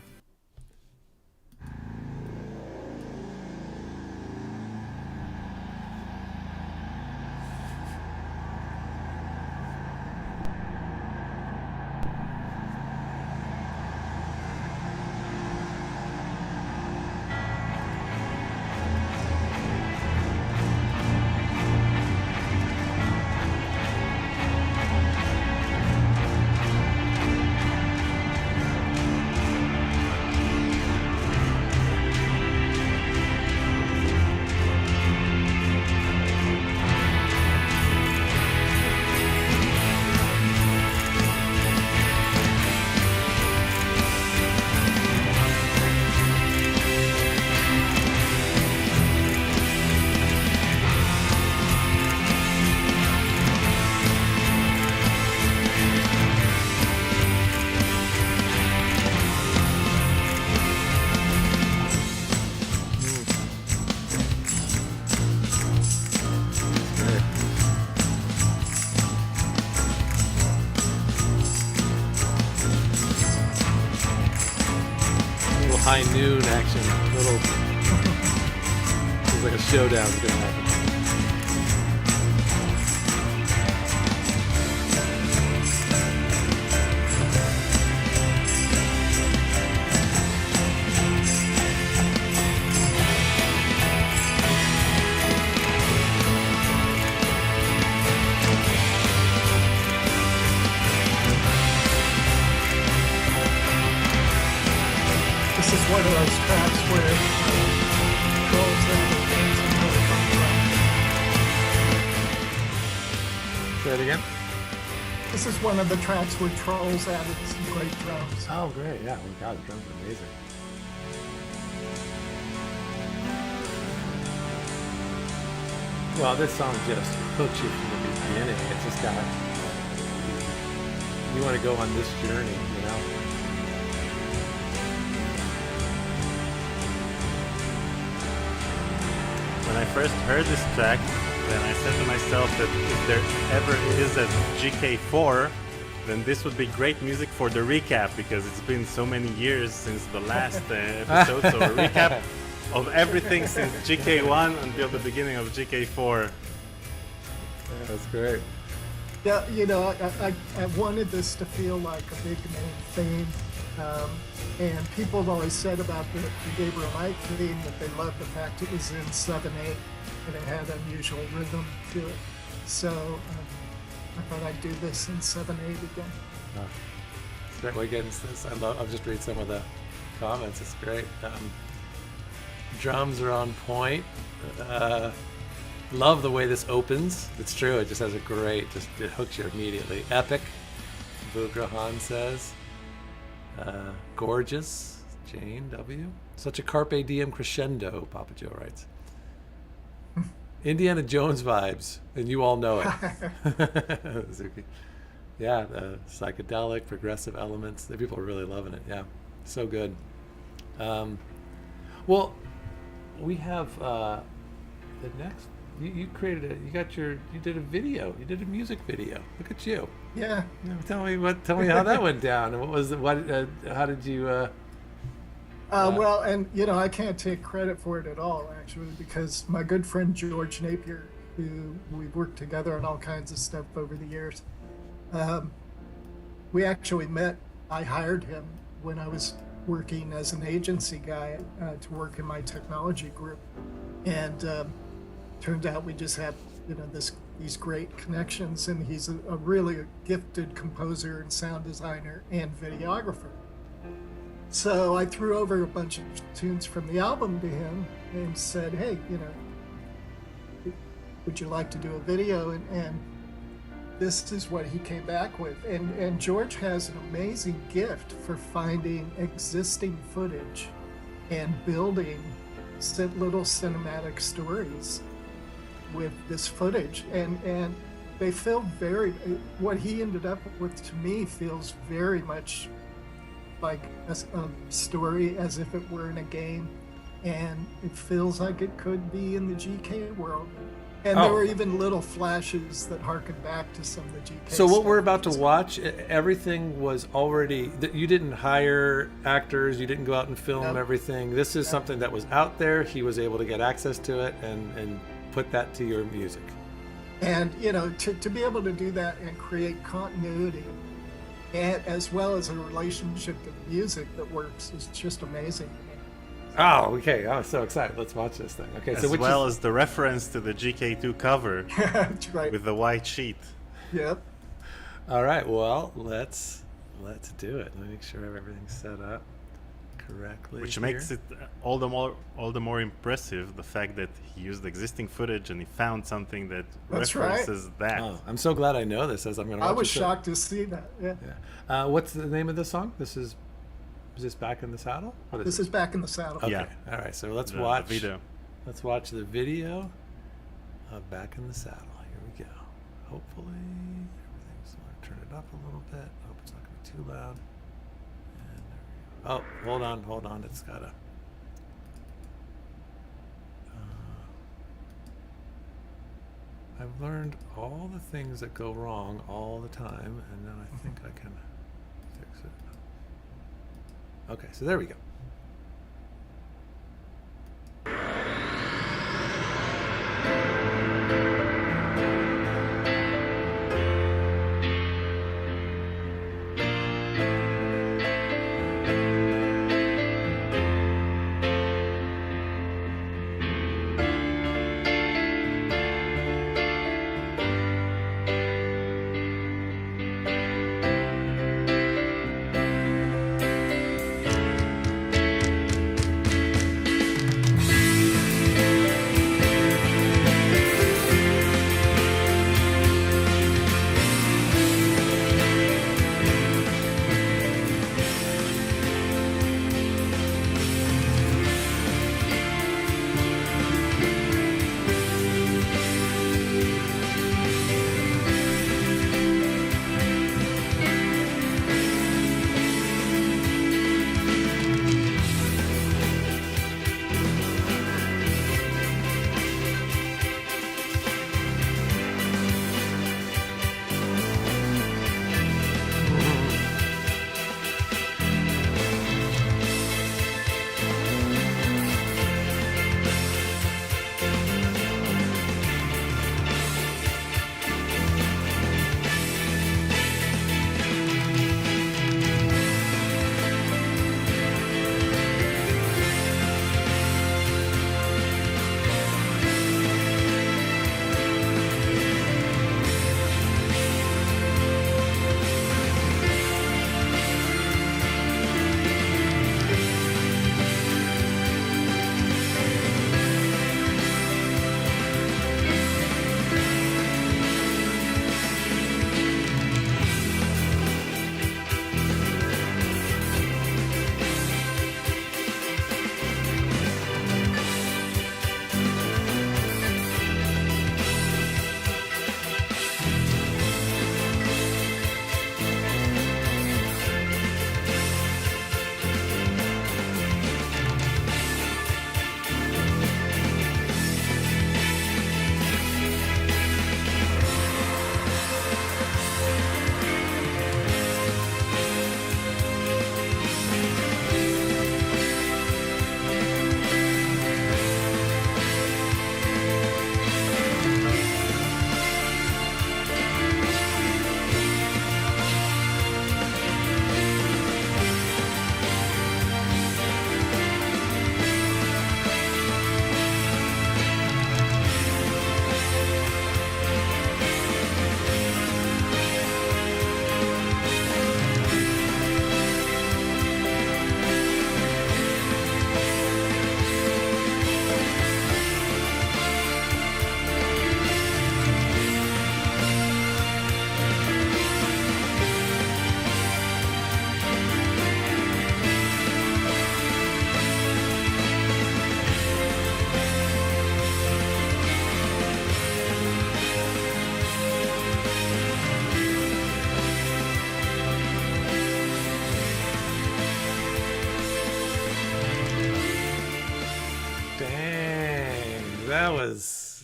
High noon action. Feels like a showdown's gonna happen. this is one of those tracks where trolls and dancing really come from. Say it again. This is one of the tracks where trolls added some great drums. Oh, great. Yeah. Oh, God, the drums are amazing. Well, this song just hooks you from the beginning. It's just got, you want to go on this journey, you know? When I first heard this track, then I said to myself that if there ever is a GK4, then this would be great music for the recap, because it's been so many years since the last episode. So a recap of everything since GK1 until the beginning of GK4. Yeah, that's great. Yeah, I wanted this to feel like a big name theme. And people have always said about the Gabriel Knight theme that they loved the fact it was in 7/8 and it had unusual rhythm to it. So I thought I'd do this in 7/8 again. Oh, it's great. We're getting this. I'll just read some of the comments. It's great. Drums are on point. Love the way this opens. It's true. It just has a great, it hooks you immediately. Epic, Vugrahan says. Gorgeous, Jane W. Such a carpe diem crescendo, Papa Joe writes. Indiana Jones vibes, and you all know it. Zuki. Yeah, the psychedelic, progressive elements. The people are really loving it. Yeah, so good. Well, we have the next. You created it. You did a video. You did a music video. Look at you. Yeah. Tell me how that went down, and what was the, what? How did you? Well, and I can't take credit for it at all, actually, because my good friend George Napier, who we've worked together on all kinds of stuff over the years, we actually met. I hired him when I was working as an agency guy to work in my technology group, and turned out we just had these great connections, and he's a really gifted composer and sound designer and videographer. So I threw over a bunch of tunes from the album to him and said, hey, would you like to do a video? And this is what he came back with. And George has an amazing gift for finding existing footage and building little cinematic stories with this footage. And they feel what he ended up with to me feels very much like a story as if it were in a game. And it feels like it could be in the GK world. And there were even little flashes that harken back to some of the GK So what stuff, we're about to which is watch, everything was already, you didn't hire actors, you didn't go out and film Nope. everything. This is something that was out there. He was able to get access to it and put that to your music. And to be able to do that and create continuity, and as well as a relationship to the music that works, is just amazing. Oh, okay. I'm so excited. Let's watch this thing. Okay, As well as the reference to the GK2 cover That's right. with the white sheet. Yep. All right. Well, let's do it. Let me make sure I have everything set up correctly. Which here. makes it all the more impressive, the fact that he used existing footage and he found something that That's right. references that. Oh, I'm so glad I know this as I'm going to watch I was it. shocked to see that. Yeah. Yeah. What's the name of this song? Is this Back in the Saddle? What This is Back in the Saddle. Okay. Yeah. All right. So let's The watch. video. Let's watch the video of Back in the Saddle. Here we go. Hopefully everything's going to turn it up a little bit. I hope it's not going to be too loud. And there we go. Oh, hold on. It's got to. I've learned all the things that go wrong all the time, and then I think I can fix it. Okay, so there we go.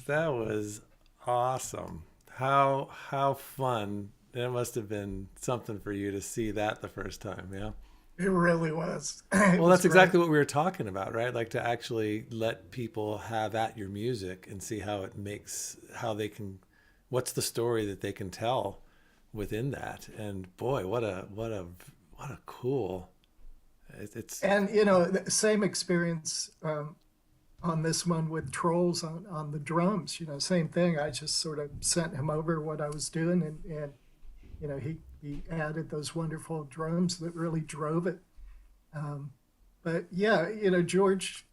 that was awesome. How fun. It must have been something for you to see that the first time, yeah. It really was. It Well, was that's great. exactly what we were talking about, right? Like to actually let people have at your music and see how it makes how they can what's the story that they can tell within that. And boy, what a cool it's And the same experience on this one with Trolls on the drums. Same thing. I just sort of sent him over what I was doing, and he added those wonderful drums that really drove it. But yeah, George,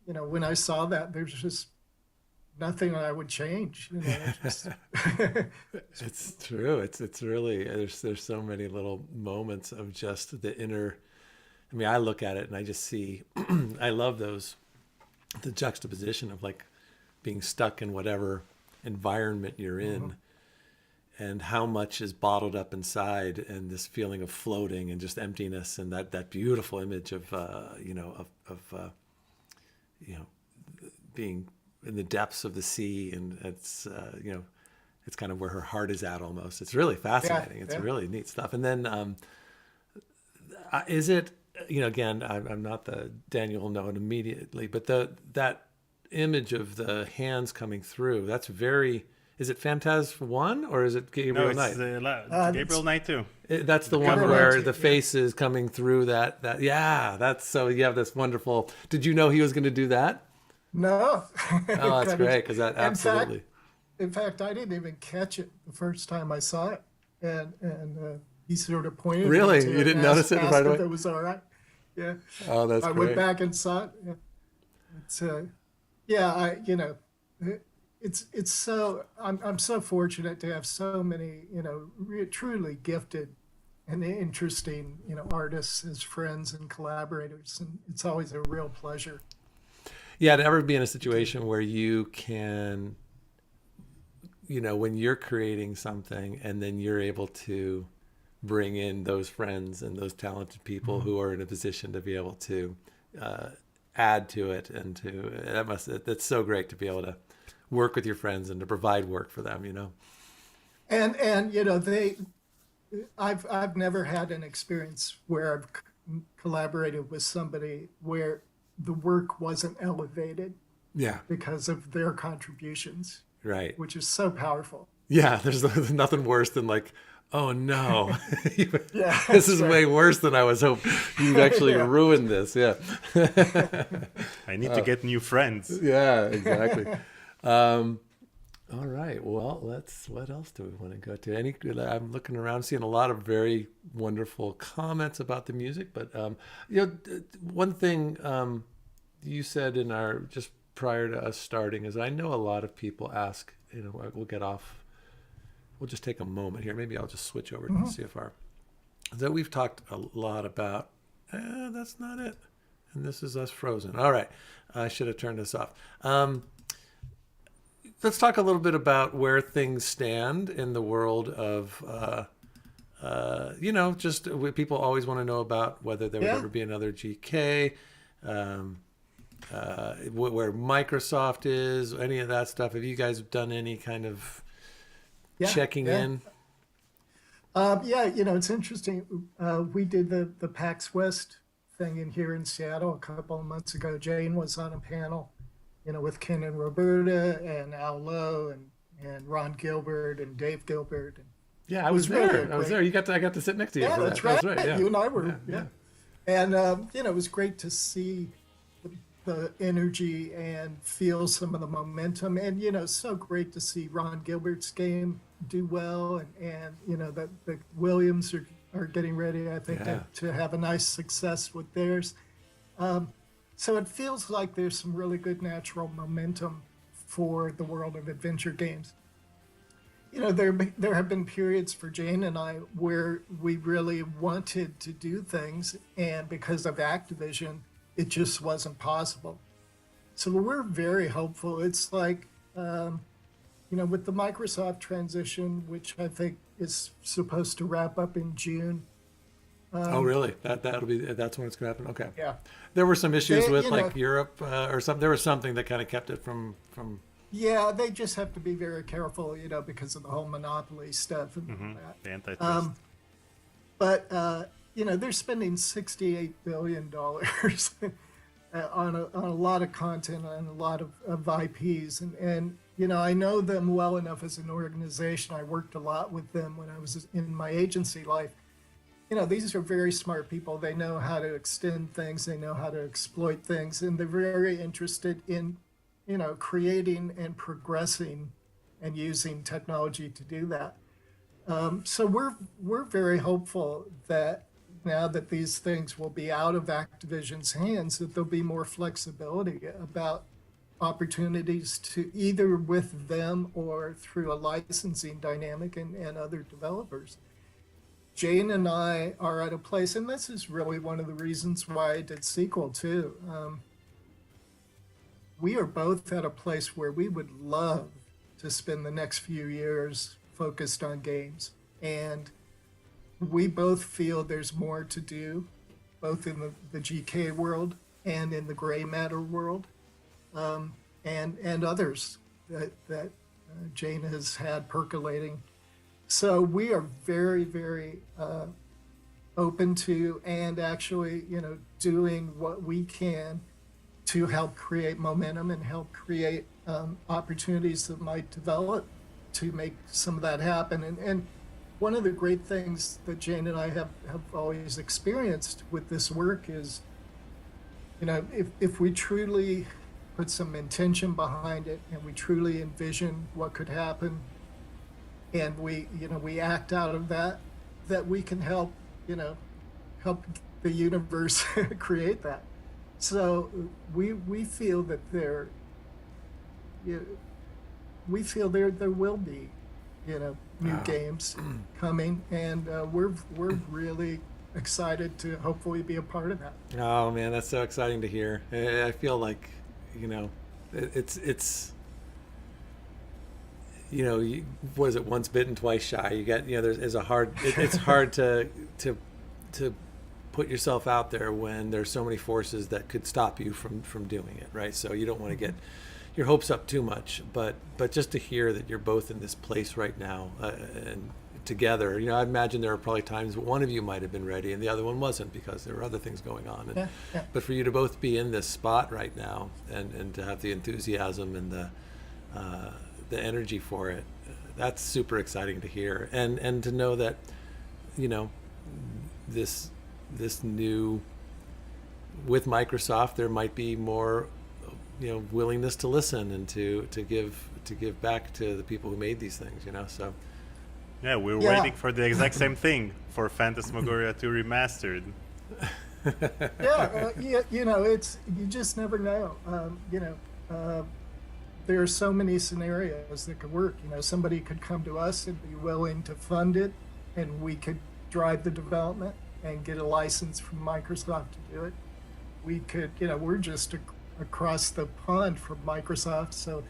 when I saw that, there's just nothing I would change. Just It's true. It's really there's so many little moments of just the inner. I mean, I look at it and I just see. I love the juxtaposition of like being stuck in whatever environment you're in, and how much is bottled up inside, and this feeling of floating and just emptiness, and that beautiful image of being in the depths of the sea, and it's kind of where her heart is at almost. It's really fascinating. It's yeah. really neat stuff. And then is it, again, I'm not the Daniel know it immediately, but that image of the hands coming through, that's very, is it Phantasm 1 or is it Gabriel No, it's Knight? Gabriel Knight too. That's the one Gabriel where Knight, the yeah. face is coming through that. Yeah, that's so you have this wonderful. Did you know he was going to do that? No. Oh, that's great because that In fact, absolutely. in fact, I didn't even catch it the first time I saw it, and he sort of pointed me Really? to You it didn't and notice it asked right away? if it was all right. Yeah, Oh, that's I great. went back and saw it. Yeah. It's yeah, it's so I'm so fortunate to have so many truly gifted and interesting artists as friends and collaborators, and it's always a real pleasure. Yeah, to ever be in a situation where you can, when you're creating something and then you're able to bring in those friends and those talented people who are in a position to be able to add to it and that's so great to be able to work with your friends and to provide work for them. And I've never had an experience where I've collaborated with somebody where the work wasn't elevated Yeah, because of their contributions, right. which is so powerful. Yeah, there's nothing worse than like, oh no, Yeah, this that's is right. way worse than I was hoping. You've actually Yeah. ruined this. Yeah. I need to get new friends. Yeah, exactly. All right. Well, what else do we want to go to? I'm looking around, seeing a lot of very wonderful comments about the music, but one thing you said in our just prior to us starting is I know a lot of people ask. We'll get off. We'll just take a moment here. Maybe I'll just switch over to CFR. So we've talked a lot about. That's not it. And this is us frozen. All right. I should have turned this off. Let's talk a little bit about where things stand in the world of, just people always want to know about whether there would Yeah. ever be another GK, where Microsoft is, any of that stuff. Have you guys done any kind of Yeah, checking yeah. in? Yeah, it's interesting. We did the PAX West thing here in Seattle a couple of months ago. Jane was on a panel, with Ken and Roberta and Al Lowe and Ron Gilbert and Dave Gilbert. And Yeah, I it was really there. I was great. there. I got to sit next to you Yeah, for that's that. right. That's right. Yeah. You and I were, Yeah. And, it was great to see the energy and feel some of the momentum. And, so great to see Ron Gilbert's game do well. And that the Williams are getting ready, I think, Yeah. to have a nice success with theirs. So it feels like there's some really good natural momentum for the world of adventure games. There have been periods for Jane and I where we really wanted to do things, and because of Activision, it just wasn't possible. So we're very hopeful. It's like, with the Microsoft transition, which I think is supposed to wrap up in June, Oh, really? That's when it's going to happen. Okay. Yeah. There were some issues with you like know, Europe or something. There was something that kind of kept it from. yeah, they just have to be very careful, because of the whole monopoly stuff and all that. The antitrust. But they're spending $68 billion on a lot of content and a lot of IPs, and I know them well enough as an organization. I worked a lot with them when I was in my agency life. These are very smart people. They know how to extend things. They know how to exploit things, and they're very interested in creating and progressing and using technology to do that. So we're very hopeful that now that these things will be out of Activision's hands, that there'll be more flexibility about opportunities to either with them or through a licensing dynamic and other developers. Jane and I are at a place, and this is really one of the reasons why I did Sequel too. We are both at a place where we would love to spend the next few years focused on games. And we both feel there's more to do, both in the GK world and in the gray matter world, and others that Jane has had percolating. So we are very, very open to and actually, doing what we can to help create momentum and help create opportunities that might develop to make some of that happen. And one of the great things that Jane and I have always experienced with this work is, if we truly put some intention behind it and we truly envision what could happen, and we act out of that we can help the universe create that. So we feel that there will be new games coming, and we're really excited to hopefully be a part of that. Oh man, that's so exciting to hear. I feel like it's what is it? Once bitten, twice shy. You got there's a hard. It's hard to put yourself out there when there's so many forces that could stop you from doing it, right? So you don't want to get your hopes up too much, but just to hear that you're both in this place right now and together, I imagine there are probably times one of you might have been ready and the other one wasn't because there were other things going on. And, yeah. But for you to both be in this spot right now and to have the enthusiasm and the energy for it, that's super exciting to hear. And to know that, this new, with Microsoft, there might be more, willingness to listen and to give back to the people who made these things, so. Yeah, we're waiting for the exact same thing for Phantasmagoria 2 Remastered. It's you just never know. There are so many scenarios that could work. Somebody could come to us and be willing to fund it, and we could drive the development and get a license from Microsoft to do it. We could, we're just across the pond from Microsoft, so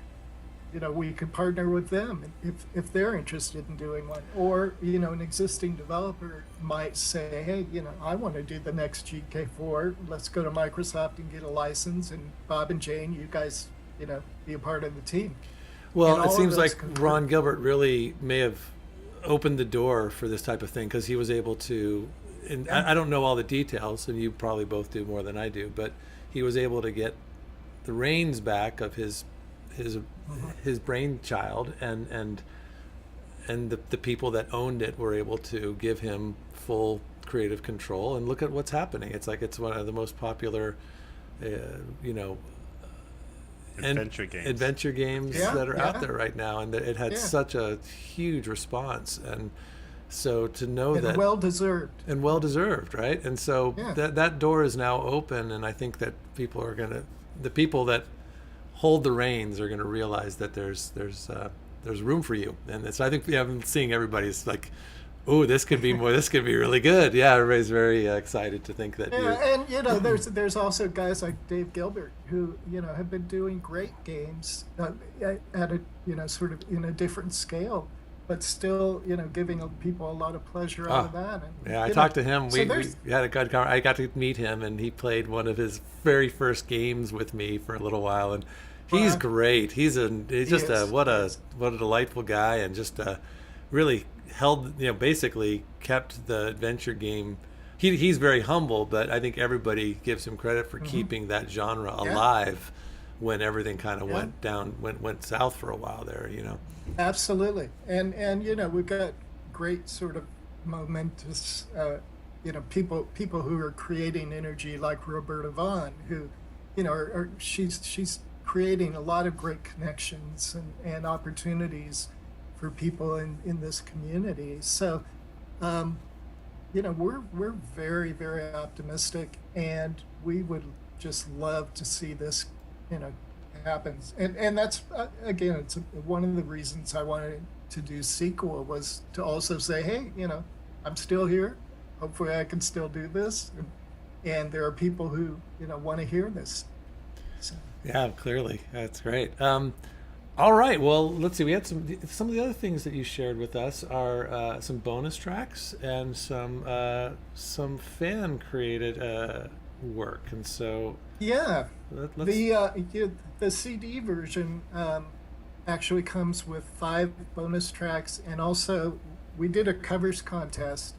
we could partner with them if they're interested in doing one. Or, an existing developer might say, hey, I want to do the next GK4. Let's go to Microsoft and get a license. And Bob and Jane, you guys, be a part of the team. Well, it seems like Ron Gilbert really may have opened the door for this type of thing because he was able to, and I don't know all the details, and you probably both do more than I do, but he was able to get the reins back of his brainchild, and the people that owned it were able to give him full creative control. And look at what's happening. It's like it's one of the most popular, adventure games that are out there right now, and it had such a huge response. And so to know that well deserved, right? And so that door is now open, and I think that the people that hold the reins are going to realize that there's room for you. And so I think I'm seeing everybody's like, oh, this could be more. This could be really good. Yeah, everybody's very excited to think that. And there's also guys like Dave Gilbert who have been doing great games at a sort of in a different scale. but still, giving people a lot of pleasure out Oh, of that. And, yeah, I talked to him. So We had a good I got to meet him, and he played one of his very first games with me for a little while, and he's Wow. great. He's just a Yes, what a yes. what a delightful guy, and just really held, basically kept the adventure game. He's very humble, but I think everybody gives him credit for keeping that genre Yeah, alive when everything kind of yeah. went south for a while there. Absolutely, and we've got great sort of momentous, people who are creating energy like Roberta Vaughn, who, she's creating a lot of great connections and opportunities for people in this community. So, we're very very optimistic, and we would just love to see this, you know, happens. And that's again, it's one of the reasons I wanted to do sequel was to also say, hey, I'm still here. Hopefully, I can still do this, and there are people who want to hear this. So, Yeah, clearly. That's great. All right. Well, let's see. We had some of the other things that you shared with us are some bonus tracks and some fan created work. And so yeah, let's. the CD version actually comes with 5 bonus tracks, and also we did a covers contest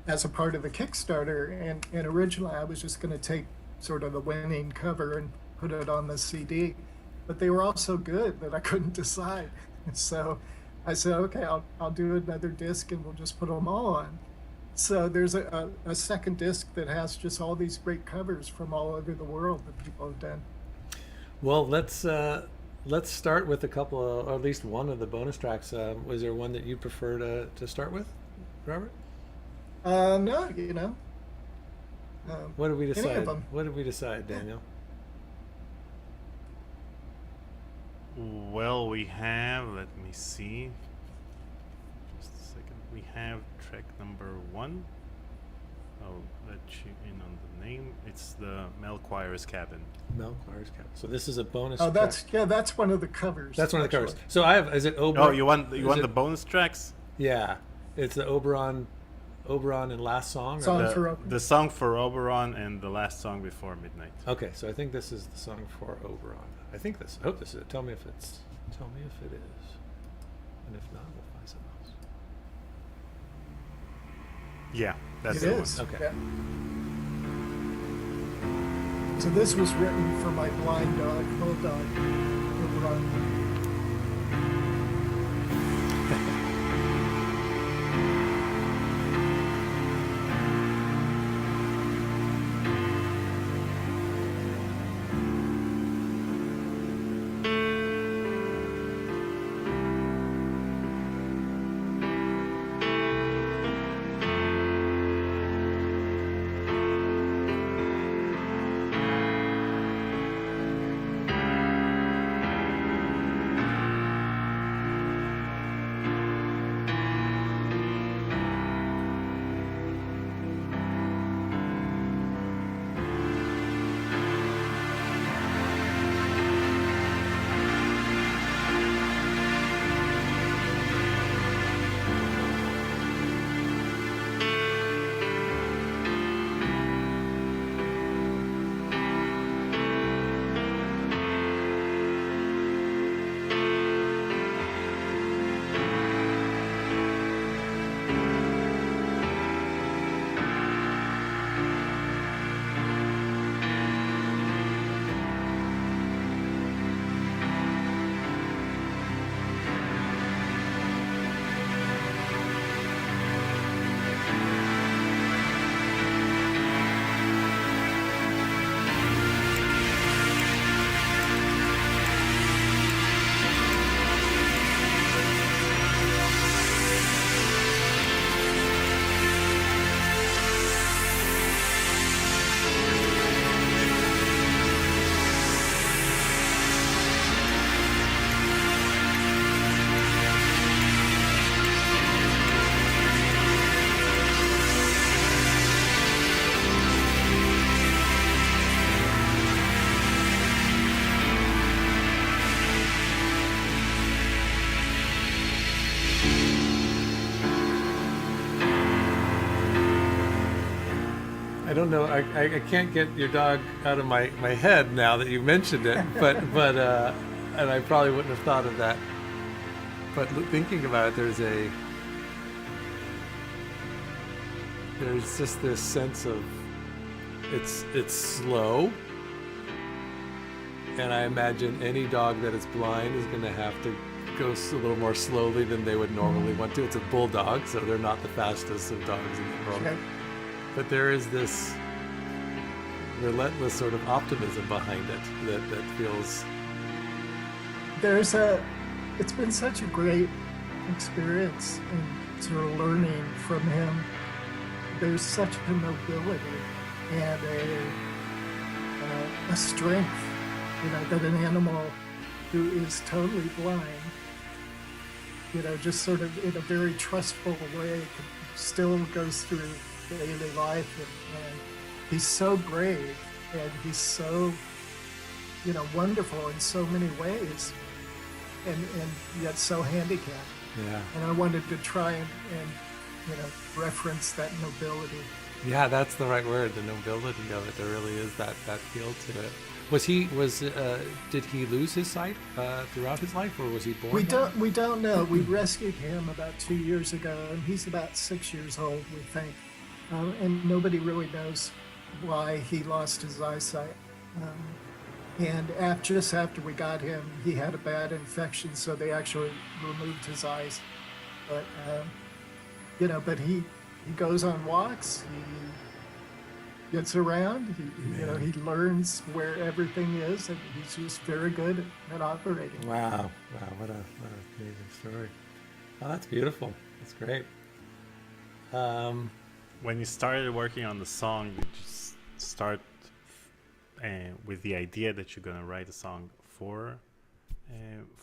as a part of the Kickstarter, and originally I was just going to take sort of the winning cover and put it on the CD, but they were all so good that I couldn't decide. So I said, okay, I'll do another disc and we'll just put them all on. So there's a second disc that has just all these great covers from all over the world that people have done. Well, let's start with a couple of, or at least one of the bonus tracks. Was there one that you prefer to start with, Robert? No, What did we any decide? of them. What did we decide, Daniel? Well, we have, let me see. Just a second. We have track number 1. I'll let you in on the name. It's the Melchior's Cabin. Mel Clark's Cabin. So this is a bonus. Oh, track. that's one of the covers. That's one of the covers. actually. So I have. Is it Oberon? Oh, you want is the it- bonus tracks? Yeah, it's the Oberon and Last Song. or Song the- for Oberon. The song for Oberon and the last song before midnight. Okay, so I think this is the song for Oberon. I hope this is it. Tell me if it is, and if not, we'll find something else. Yeah, that's It the is. one. Okay. Yeah. So this was written for my blind dog, bulldog, Oberon. I don't know. I can't get your dog out of my head now that you mentioned it. But and I probably wouldn't have thought of that. But thinking about it, there's just this sense of it's slow, and I imagine any dog that is blind is going to have to go a little more slowly than they would normally want to. It's a bulldog, so they're not the fastest of dogs in the world. Okay. But there is this relentless sort of optimism behind it that feels. It's been such a great experience and sort of learning from him. There's such a nobility and a strength, that an animal who is totally blind, just sort of in a very trustful way, still goes through daily life, and he's so brave, and he's so, wonderful in so many ways, and yet so handicapped. Yeah. And I wanted to try and reference that nobility. Yeah, that's the right word, the nobility of it. There really is that feel to it. Did he lose his sight throughout his life, or was he born? We don't know. We rescued him about 2 years ago, and he's about 6 years old, we think. And nobody really knows why he lost his eyesight. And just after we got him, he had a bad infection, so they actually removed his eyes. But but he goes on walks. He gets around. He learns where everything is, and he's just very good at operating. Wow, what a amazing story. Oh, that's beautiful. That's great. When you started working on the song, you just start with the idea that you're gonna write a song for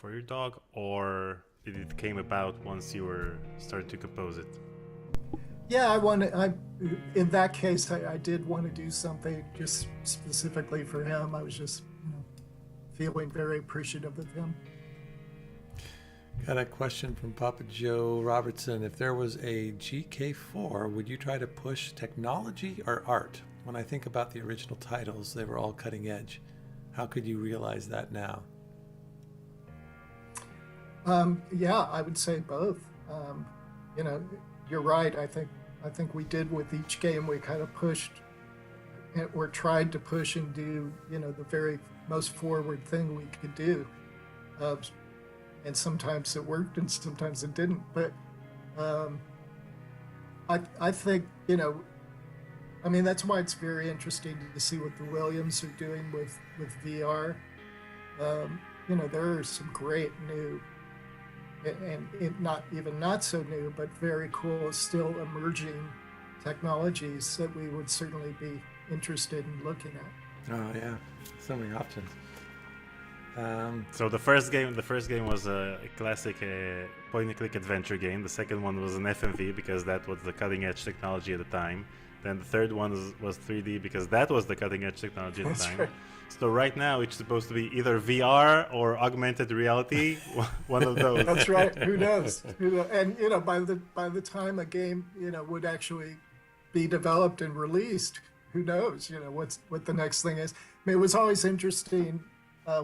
your dog, or did it came about once you started to compose it? Yeah, in that case, I did want to do something just specifically for him. I was just feeling very appreciative of him. Got a question from Papa Joe Robertson. If there was a GK4, would you try to push technology or art? When I think about the original titles, they were all cutting edge. How could you realize that now? Yeah, I would say both. You're right. I think we did with each game. We kind of pushed, or tried to push and do, the very most forward thing we could do. And sometimes it worked, and sometimes it didn't. But I think that's why it's very interesting to see what the Williams are doing with VR. There are some great new, and not so new, but very cool, still emerging technologies that we would certainly be interested in looking at. Oh yeah, so many options. So the first game was a classic point-and-click adventure game. The second one was an FMV because that was the cutting-edge technology at the time. Then the third one was 3D because that was the cutting-edge technology at the time. Right. So right now it's supposed to be either VR or augmented reality, one of those. That's right. Who knows? And by the time a game would actually be developed and released, who knows? What the next thing is. I mean, it was always interesting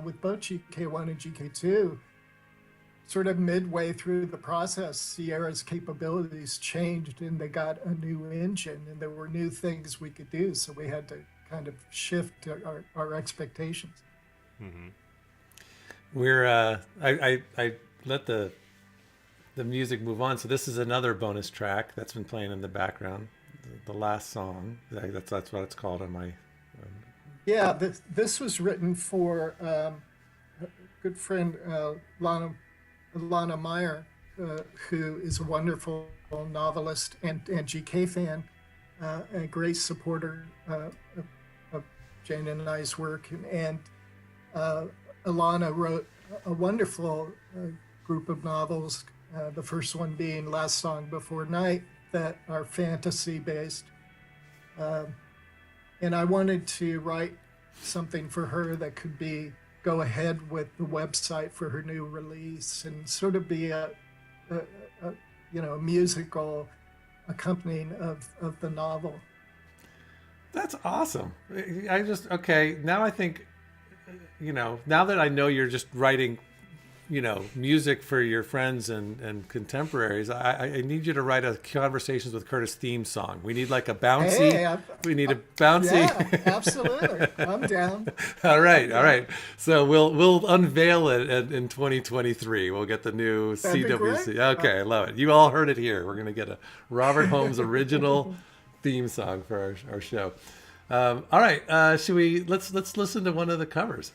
with both GK1 and GK2. Sort of midway through the process, Sierra's capabilities changed, and they got a new engine, and there were new things we could do. So we had to kind of shift our expectations. Mm-hmm. I let the music move on. So this is another bonus track that's been playing in the background. The last song. That's what it's called on my. Yeah, this was written for a good friend, Lana Meyer, who is a wonderful novelist and GK fan, a great supporter of Jane and I's work. And Alana wrote a wonderful group of novels, the first one being Last Song Before Night, that are fantasy-based. And I wanted to write something for her that could go ahead with the website for her new release and sort of be a musical accompanying of the novel. That's awesome. Okay, now I think, now that I know you're just writing, music for your friends and contemporaries, I need you to write a Conversations with Curtis theme song. We need like a bouncy. Hey, we need a bouncy. Yeah, absolutely. I'm down. All right. So we'll unveil it in 2023. We'll get the new That'd be CWC. great. Okay, I love it. You all heard it here. We're gonna get a Robert Holmes original theme song for our show. All right. Should we let's listen to one of the covers.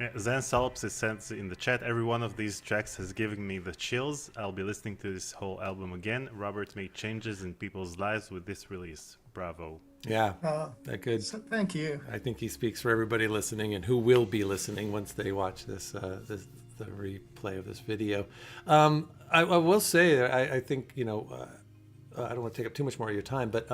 Yeah, Zen Solipsis says in the chat, every one of these tracks has given me the chills. I'll be listening to this whole album again. Robert made changes in people's lives with this release. Bravo. Yeah, that good. So thank you. I think he speaks for everybody listening and who will be listening once they watch the replay of this video. I will say, I think, I don't want to take up too much more of your time, but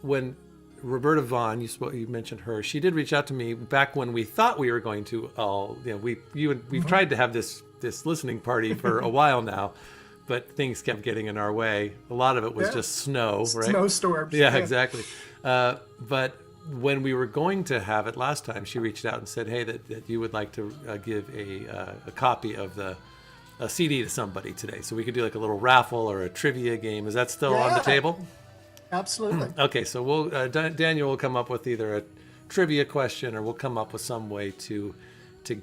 when Roberta Vaughn, you mentioned her. She did reach out to me back when we thought we were going to all. We've tried to have this listening party for a while now, but things kept getting in our way. A lot of it was just snow, right? Snowstorms. Yeah, exactly. But when we were going to have it last time, she reached out and said, "Hey, that you would like to give a copy of a CD to somebody today, so we could do like a little raffle or a trivia game." Is that still on the table? Absolutely. Okay, so we'll Daniel will come up with either a trivia question or we'll come up with some way to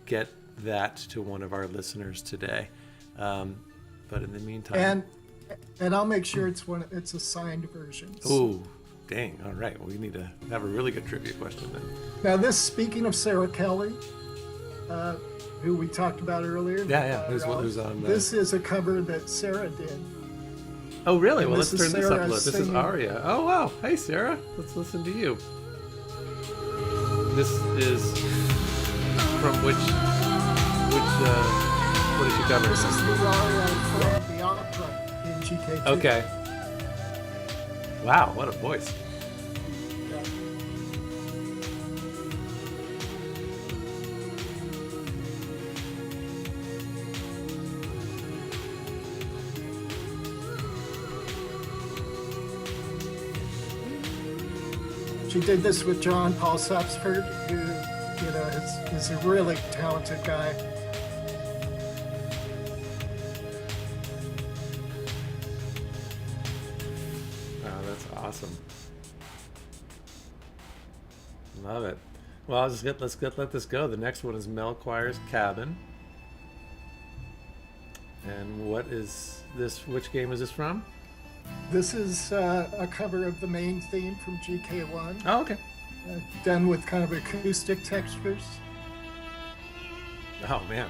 get that to one of our listeners today. But in the meantime, and I'll make sure it's a signed version. Ooh, dang! All right, well, we need to have a really good trivia question then. Now, speaking of Sarah Kelly, who we talked about earlier. Yeah. Who's on? This is a cover that Sarah did. Oh, really? And well, let's turn this up a Sarah little. This is singing. Aria. Oh, wow. Hey, Sarah. Let's listen to you. This is from which what did she cover? This is the Aria from the opera in GK2. Okay. Wow, what a voice. Yeah. She did this with John Paul Sapsford, who, is a really talented guy. Oh, that's awesome. Love it. Well, let's let this go. The next one is Mel Choir's Cabin. And what is this? Which game is this from? This is a cover of the main theme from GK1, Oh, okay. done with kind of acoustic textures. Oh, man.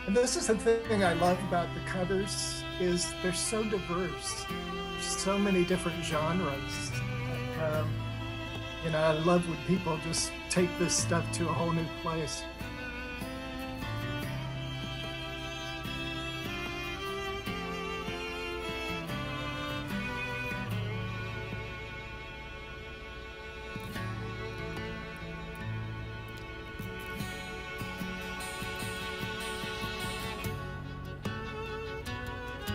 And this is the thing I love about the covers, is they're so diverse. There's so many different genres. I love when people just take this stuff to a whole new place.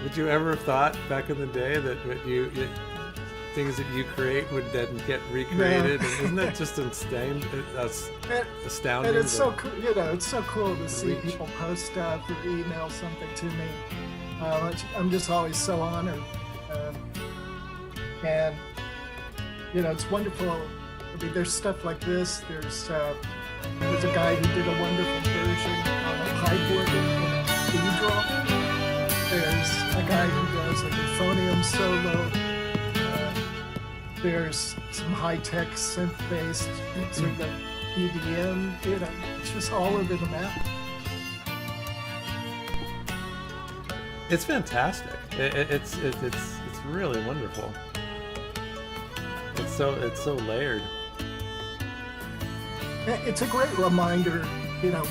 Would you ever have thought back in the day that things that you create would then get recreated? No. And isn't that just astounding? Astounding. And it's so cool, it's so cool to see reach. people post stuff or email something to me. I'm just always so honored. And it's wonderful. I mean, there's stuff like this. There's a guy who did a wonderful version on a pipe organ in a cathedral. There's a guy who does a euphonium solo. There's some high-tech synth-based sort of EDM. It's just all over the map. It's fantastic. It's really wonderful. It's so layered. It's a great reminder.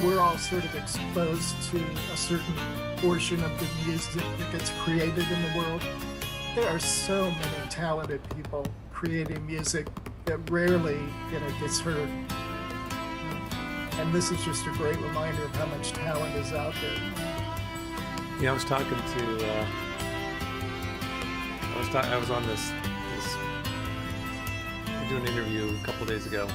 We're all sort of exposed to a certain portion of the music that gets created in the world. There are so many talented people creating music that rarely, gets heard. And this is just a great reminder of how much talent is out there. I was talking to I was on this I do an interview a couple days ago,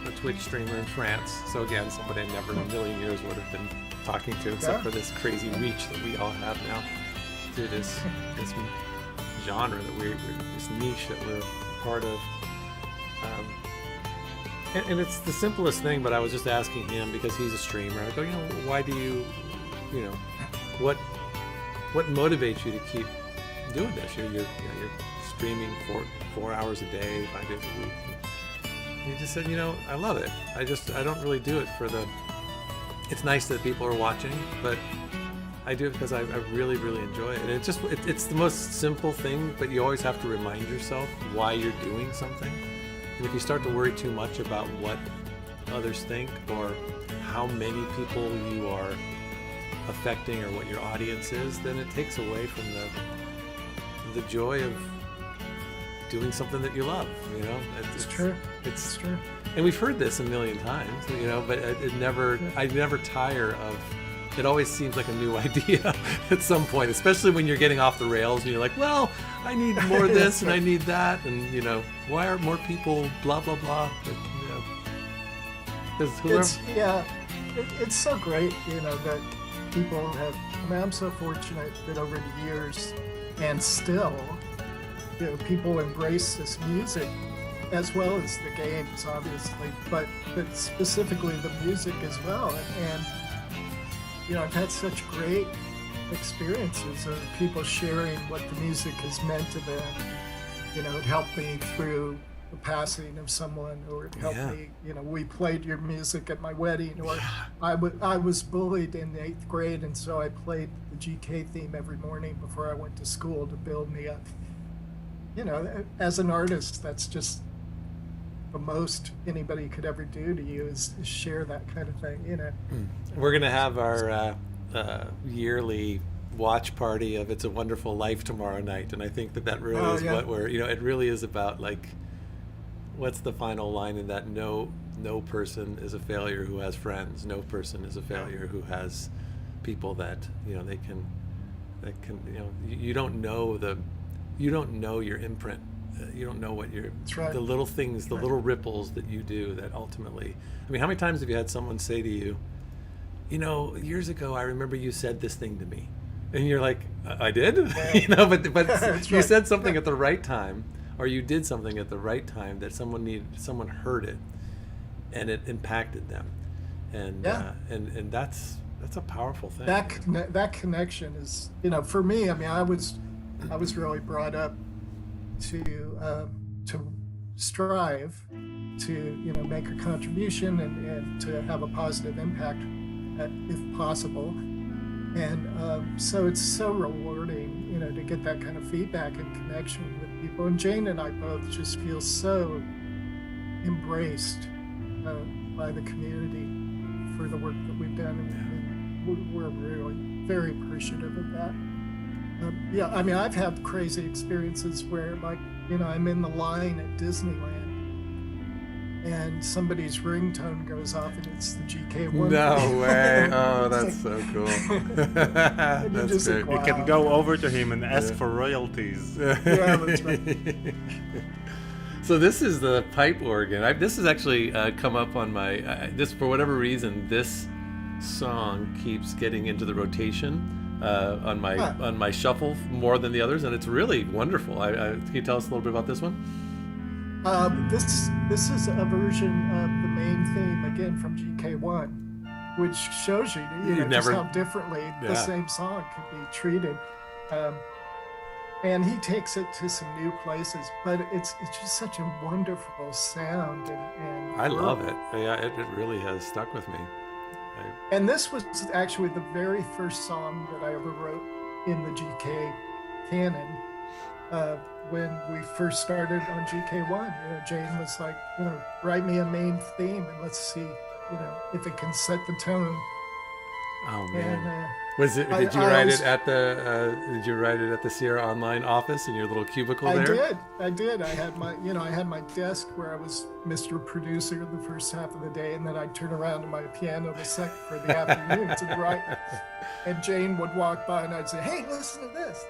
a Twitch streamer in France. So again, somebody I never in a million years would have been talking to, except for this crazy reach that we all have now through this genre that this niche that we're part of. And it's the simplest thing, but I was just asking him because he's a streamer. I go, why do you what motivates you to keep doing this? You're streaming 4 hours a day, 5 days a week. And he just said, I love it. I don't really do it for it's nice that people are watching, but I do it because I really, really enjoy it. And it's the most simple thing, but you always have to remind yourself why you're doing something. And if you start to worry too much about what others think or how many people you are affecting or what your audience is, then it takes away from the joy of doing something that you love. It's true. It's true. And we've heard this a million times, but I never tire of. It always seems like a new idea at some point, especially when you're getting off the rails and you're like, well, I need more of this and I need that, and why aren't more people blah blah blah? But, it's so great, that people have. I'm so fortunate that over the years, and still, people embrace this music as well as the games, obviously, but specifically the music as well, and. I've had such great experiences of people sharing what the music has meant to them. It helped me through the passing of someone, or it helped me, we played your music at my wedding, or I was bullied in the 8th grade, and so I played the GK theme every morning before I went to school to build me up. As an artist, that's just the most anybody could ever do to you is share that kind of thing. We're gonna have our yearly watch party of It's a Wonderful Life tomorrow night, and I think that really is what we're it really is about. Like, what's the final line in that? No person is a failure who has friends. No person is a failure who has people that they can you don't know your imprint. You don't know what the little things, the little ripples that you do that ultimately. I mean, how many times have you had someone say to you, years ago I remember you said this thing to me, and you're like, I did, but you said something at the right time, or you did something at the right time that someone heard it, and it impacted them, and and that's a powerful thing. That connection is, for me. I mean, I was really brought up to strive to make a contribution and to have a positive impact if possible, and so it's so rewarding to get that kind of feedback and connection with people. And Jane and I both just feel so embraced by the community for the work that we've done, and we're really very appreciative of that. I mean, I've had crazy experiences where, I'm in the line at Disneyland, and somebody's ringtone goes off, and it's the GK1. No way! Oh, that's so cool. That's great. You can go over to him and ask for royalties. Yeah, that's right. So this is the pipe organ. This has actually come up on my. This, for whatever reason, this song keeps getting into the rotation. On my shuffle more than the others, and it's really wonderful. Can you tell us a little bit about this one? This is a version of the main theme again from GK1, which shows you just how differently the same song could be treated. And he takes it to some new places, but it's just such a wonderful sound. And I love it. Yeah, it really has stuck with me. And this was actually the very first song that I ever wrote in the GK canon. When we first started on GK1, Jane was like, write me a main theme and let's see, if it can set the tone. Oh man! Did you write it at the Sierra Online office in your little cubicle there? I did. I had my desk where I was Mr. Producer the first half of the day, and then I'd turn around to my piano for the afternoons and write. And Jane would walk by, and I'd say, "Hey, listen to this."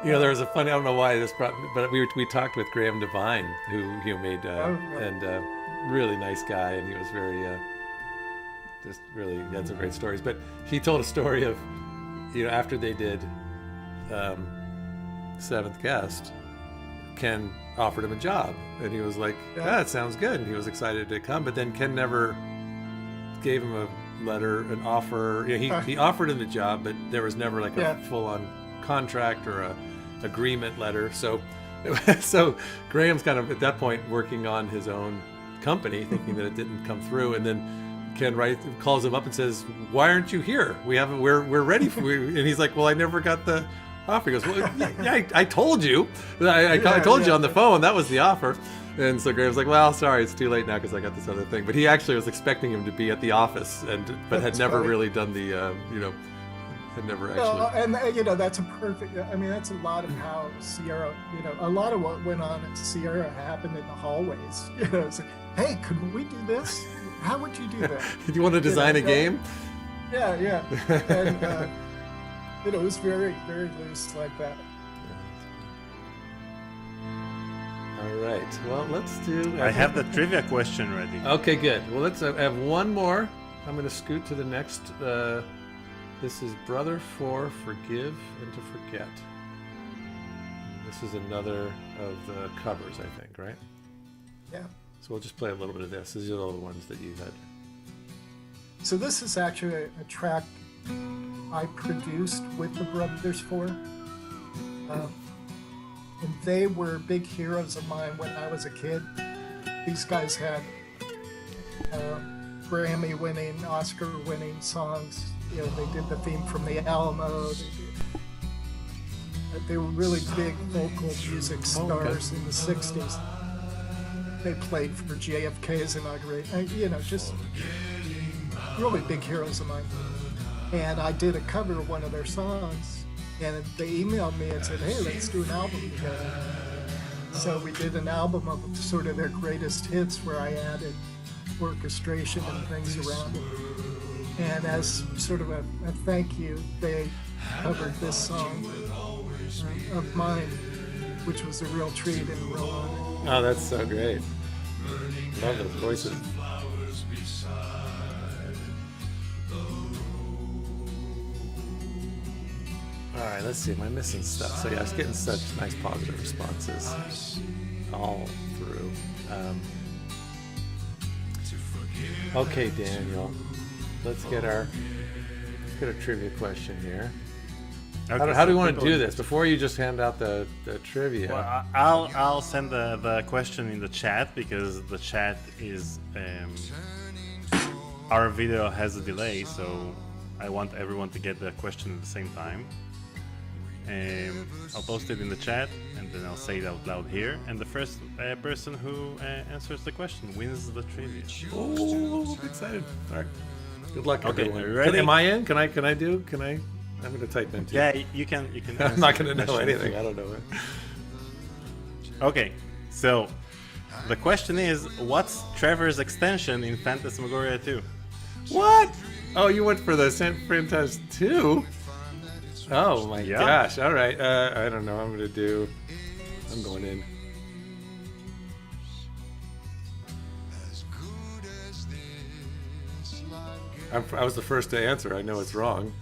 There was a funny. I don't know why this brought, but we talked with Graham Devine, who made and really nice guy, and he was very just really had some great stories. But he told a story of after they did Seventh Guest, Ken offered him a job, and he was like, "That sounds good," and he was excited to come. But then Ken never gave him a letter, an offer. He offered him the job, but there was never like a full-on contract or a agreement letter. So Graham's kind of at that point working on his own company, thinking that it didn't come through, and then Ken calls him up and says, "Why aren't you here? We're ready for you." And he's like, "Well, I never got the offer." He goes, "Well, yeah, I told you. I told you on the phone. That was the offer." And so Graham's like, "Well, sorry, it's too late now because I got this other thing." But he actually was expecting him to be at the office, but had never really done the, had never actually. And that's a perfect. I mean, that's a lot of how Sierra. A lot of what went on at Sierra happened in the hallways. It's like, "Hey, could we do this? How would you do that? Do you want to design a game?" Yeah. And it was very, very loose like that. All right. Well, let's do. I have the trivia question ready. Okay, good. Well, let's have one more. I'm going to scoot to the next. This is Brother for Forgive and to Forget. This is another of the covers, I think, right? Yeah. So we'll just play a little bit of this. These are all the ones that you had. So this is actually a track I produced with the Brothers Four. And they were big heroes of mine when I was a kid. These guys had Grammy-winning, Oscar-winning songs. They did the theme from the Alamo. They were really big vocal music stars in the 60s. They played for JFK's inauguration. Just really big heroes of mine. And I did a cover of one of their songs. And they emailed me and said, "Hey, let's do an album together." So we did an album of sort of their greatest hits where I added orchestration and things around it. And as sort of a thank you, they covered this song of mine, which was a real treat and a real honor. Oh, that's so great. Love those voices. All right, let's see. Am I missing stuff? So yeah, I was getting such nice positive responses all through. Okay, Daniel, let's get a trivia question here. Okay, how do we want to do this? Before you just hand out the trivia. Well, I'll send the question in the chat because the chat is our video has a delay, so I want everyone to get the question at the same time. I'll post it in the chat and then I'll say it out loud here. And the first person who answers the question wins the trivia. Oh, I'm excited! All right, good luck, Okay, everyone. ready? Am I in? Can I? I'm going to type in too. Yeah, you can. I'm not going to know question. anything. I don't know. Okay, so the question is, what's Trevor's extension in Phantasmagoria 2? What? Oh, you went for the San Frantas 2? Oh my gosh! All right, I don't know. I'm going in. I was the first to answer. I know it's wrong.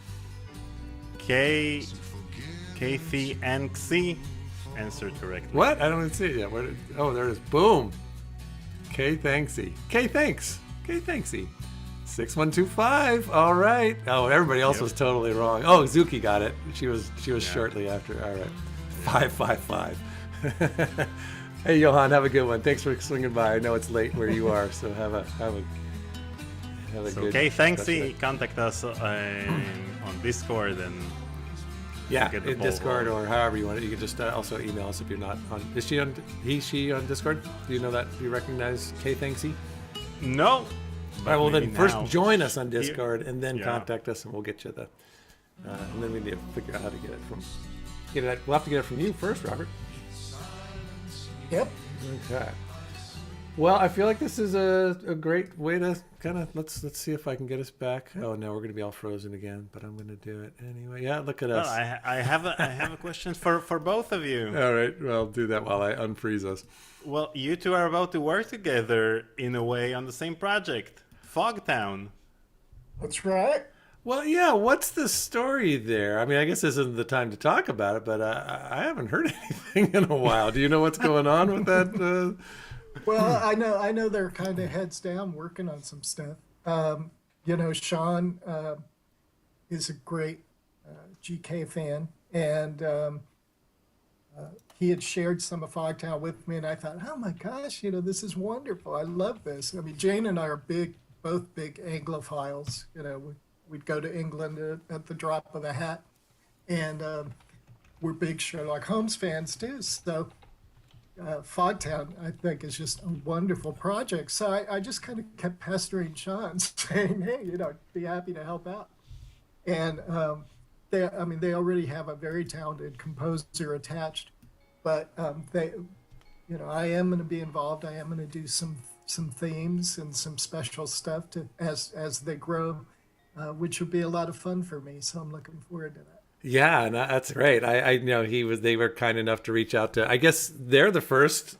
Kathy and Xi answered correctly. What? I don't even see it yet. There it is. Boom. K thanksy. K thanks. 6125. All right. Oh, everybody else was totally wrong. Oh, Zuki got it. She was shortly after. All right. 555. Hey, Johan, have a good one. Thanks for swinging by. I know it's late where you are, so have a good. Okay, thanks. Contact us on Discord and in Discord or however you want it. You can just also email us if you're not on. Is she on? She on Discord? Do you know that? Do you recognize K Thanksy? No. All right, well then first join us on Discord and then contact us and we'll get you and then we need to figure out how to get it from. We'll have to get it from you first, Robert. Yep. Okay. Well, I feel like this is a great way to kind of let's see if I can get us back. Oh no, we're gonna be all frozen again, but I'm gonna do it anyway. Yeah, look at Well, us. I have a question for both of you. All right, well, I'll do that while I unfreeze us. Well, you two are about to work together in a way on the same project, Fogtown. That's right. Well, yeah. What's the story there? I mean, I guess this isn't the time to talk about it, but I haven't heard anything in a while. Do you know what's going on with that? Well, I know they're kind of heads down working on some stuff. Sean is a great GK fan, and he had shared some of Fogtown with me, and I thought, oh my gosh, this is wonderful. I love this. I mean, Jane and I are both big Anglophiles. We'd go to England at the drop of a hat, and we're big Sherlock Holmes fans too. So Fogtown, I think, is just a wonderful project. So I just kind of kept pestering Sean, saying, hey, be happy to help out. And they already have a very talented composer attached, but I am going to be involved. I am going to do some themes and some special stuff as they grow, which will be a lot of fun for me. So I'm looking forward to that. Yeah, no, that's great. I know they were kind enough to reach out to, I guess they're the first,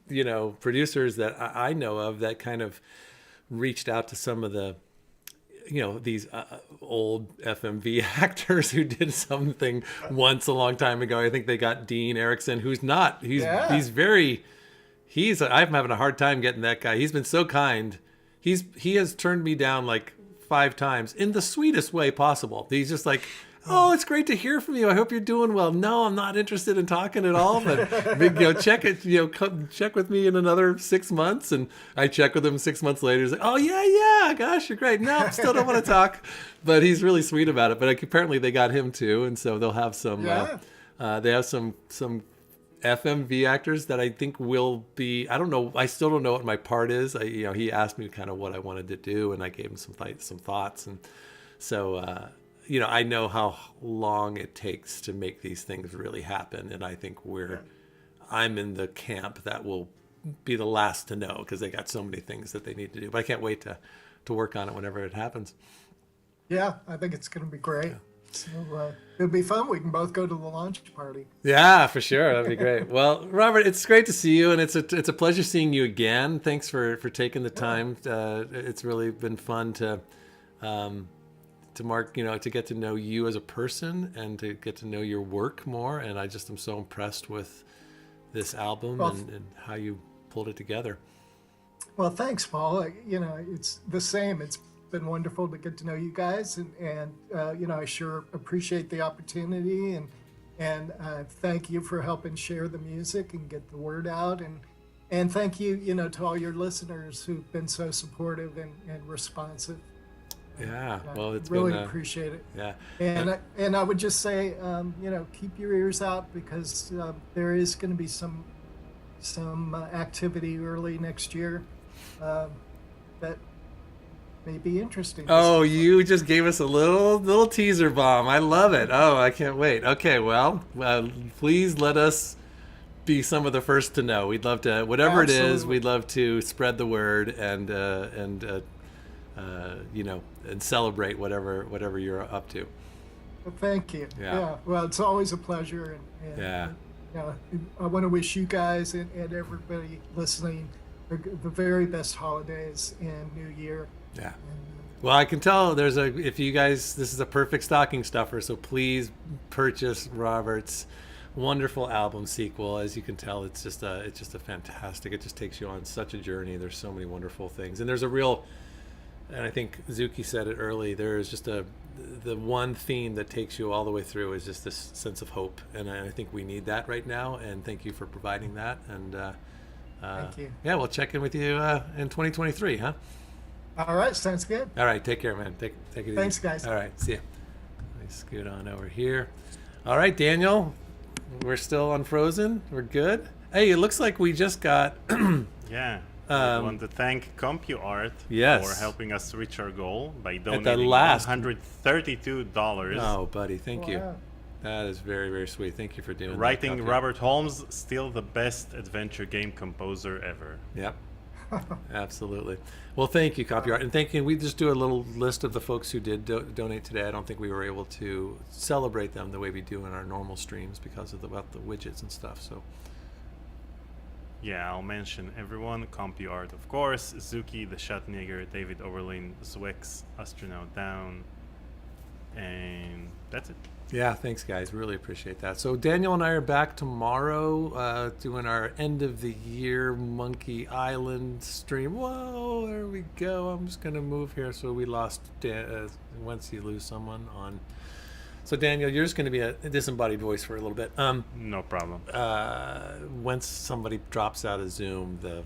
producers that I know of that kind of reached out to some of the, these old FMV actors who did something once a long time ago. I think they got Dean Erickson, I'm having a hard time getting that guy. He's been so kind. He has turned me down like 5 times in the sweetest way possible. He's just like, oh, it's great to hear from you. I hope you're doing well. No, I'm not interested in talking at all. But check it. Check with me in another 6 months, and I check with him 6 months later. He's like, oh yeah, gosh, you're great. No, still don't want to talk. But he's really sweet about it. But apparently they got him too, and so they'll have some. Yeah. They have some FMV actors that I think will be. I don't know. I still don't know what my part is. He asked me kind of what I wanted to do, and I gave him some thoughts, and so. I know how long it takes to make these things really happen. And I think I'm in the camp that will be the last to know because they got so many things that they need to do. But I can't wait to work on it whenever it happens. Yeah, I think it's going to be great. Yeah. So it'll be fun. We can both go to the launch party. Yeah, for sure. That'd be great. Well, Robert, it's great to see you. And it's a pleasure seeing you again. Thanks for taking the time. It's really been fun to Mark, to get to know you as a person and to get to know your work more. And I just am so impressed with this album and how you pulled it together. Well, thanks, Paul. It's the same. It's been wonderful to get to know you guys. And I sure appreciate the opportunity. And thank you for helping share the music and get the word out. And thank you, to all your listeners who've been so supportive and responsive. Yeah, well, it's really been, appreciate it. Yeah, and I would just say, keep your ears out because there is going to be some activity early next year that may be interesting. Oh, you just gave us a little teaser bomb. I love it. Oh, I can't wait. Okay, well, please let us be some of the first to know. We'd love to, whatever Absolutely. it is, we'd love to spread the word and and celebrate whatever you're up to. Well, thank you. Yeah. Well, it's always a pleasure. And yeah. I want to wish you guys and everybody listening the very best holidays and New Year. Yeah. Well, I can tell if you guys, this is a perfect stocking stuffer. So please purchase Robert's wonderful album sequel. As you can tell, it's just a fantastic. It just takes you on such a journey. There's so many wonderful things, and there's a real. And I think Zuki said it early. There is just the one theme that takes you all the way through is just this sense of hope, and I think we need that right now. And thank you for providing that. And thank you. Yeah, we'll check in with you in 2023, huh? All right, sounds good. All right, take care, man. Take it easy. Thanks, guys. All right, see ya. Let me scoot on over here. All right, Daniel, we're still unfrozen. We're good. Hey, it looks like we just got. Yeah. I want to thank CompuArt for helping us reach our goal by donating $132. Oh, buddy, thank you. That is very, very sweet. Thank you for doing that. Writing Copy. Robert Holmes, still the best adventure game composer ever. Yep. Absolutely. Well, thank you, Copy Art. And thank you. We just do a little list of the folks who did donate today. I don't think we were able to celebrate them the way we do in our normal streams because of about the widgets and stuff. So, Yeah, I'll mention everyone. CompuArt, of course. Zuki, the Schattenjäger, David Oberlin, Zwix, Astronaut Down. And that's it. yeah, thanks, guys. Really appreciate that. So, Daniel and I are back tomorrow doing our end of the year Monkey Island stream. Whoa, there we go. I'm just going to move here. So, we lost once you lose someone on. So, Daniel, you're just going to be a disembodied voice for a little bit. No problem. Once somebody drops out of Zoom, the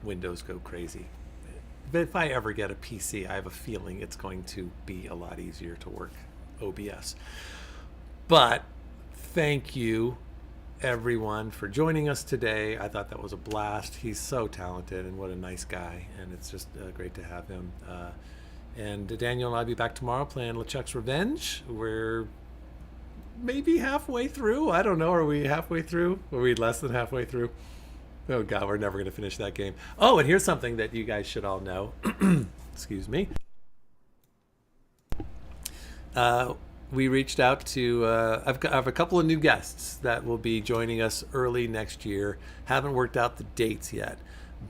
windows go crazy. But if I ever get a PC, I have a feeling it's going to be a lot easier to work OBS. But thank you, everyone, for joining us today. I thought that was a blast. He's so talented, and what a nice guy. And it's just great to have him. And Daniel and I'll be back tomorrow playing LeChuck's Revenge. We're maybe halfway through. I don't know. Are we halfway through? Are we less than halfway through? Oh, God, we're never going to finish that game. Oh, and here's something that you guys should all know. Excuse me. We reached out to, I have a couple of new guests that will be joining us early next year. Haven't worked out the dates yet,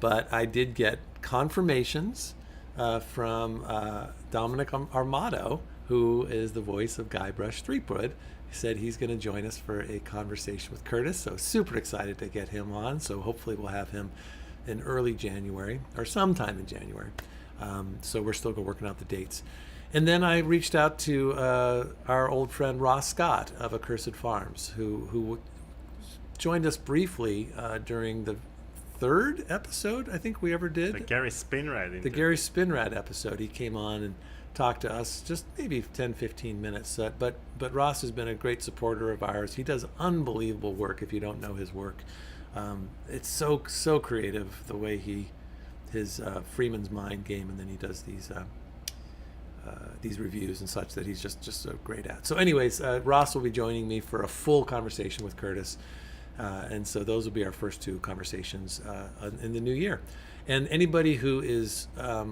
but I did get confirmations from Dominic Armato, who is the voice of Guybrush Threepwood. He said he's going to join us for a conversation with Curtis, so super excited to get him on. So hopefully we'll have him in early January or sometime in January. So we're still working out the dates. And then I reached out to our old friend Ross Scott of Accursed Farms, who joined us briefly during the third episode I think we ever did. The Gary Spinrad. The Gary Spinrad episode. He came on and talked to us just maybe 10-15 minutes. But Ross has been a great supporter of ours. He does unbelievable work if you don't know his work. It's so creative the way his Freeman's Mind game, and then he does these reviews and such that he's just so great at. So anyways, Ross will be joining me for a full conversation with Curtis. And so those will be our first two conversations in the new year. And anybody who is a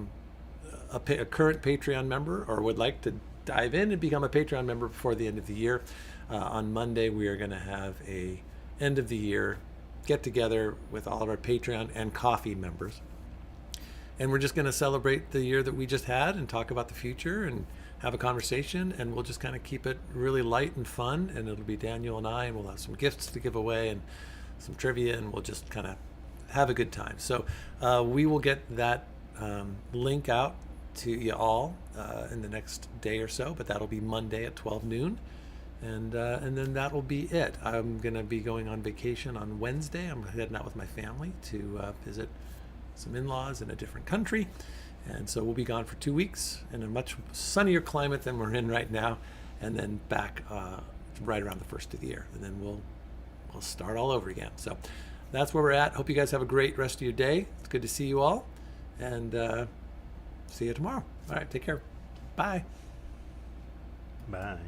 current Patreon member or would like to dive in and become a Patreon member before the end of the year, on Monday we are going to have a end of the year get together with all of our Patreon and Coffee members. And we're just going to celebrate the year that we just had and talk about the future and have a conversation, and we'll just kind of keep it really light and fun, and it'll be Daniel and I, and we'll have some gifts to give away and some trivia, and we'll just kind of have a good time. So we will get that link out to you all in the next day or so, but that'll be Monday at 12 noon, and then that will be it. I'm going to be going on vacation on Wednesday. I'm heading out with my family to visit some in-laws in a different country. And so we'll be gone for 2 weeks in a much sunnier climate than we're in right now, and then back right around the first of the year. And then we'll start all over again. So that's where we're at. Hope you guys have a great rest of your day. It's good to see you all. And see you tomorrow. All right, take care. Bye. Bye.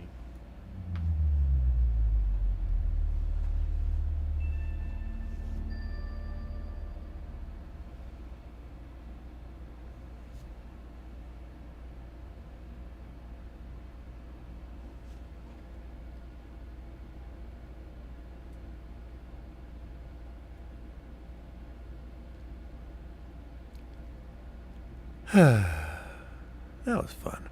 That was fun.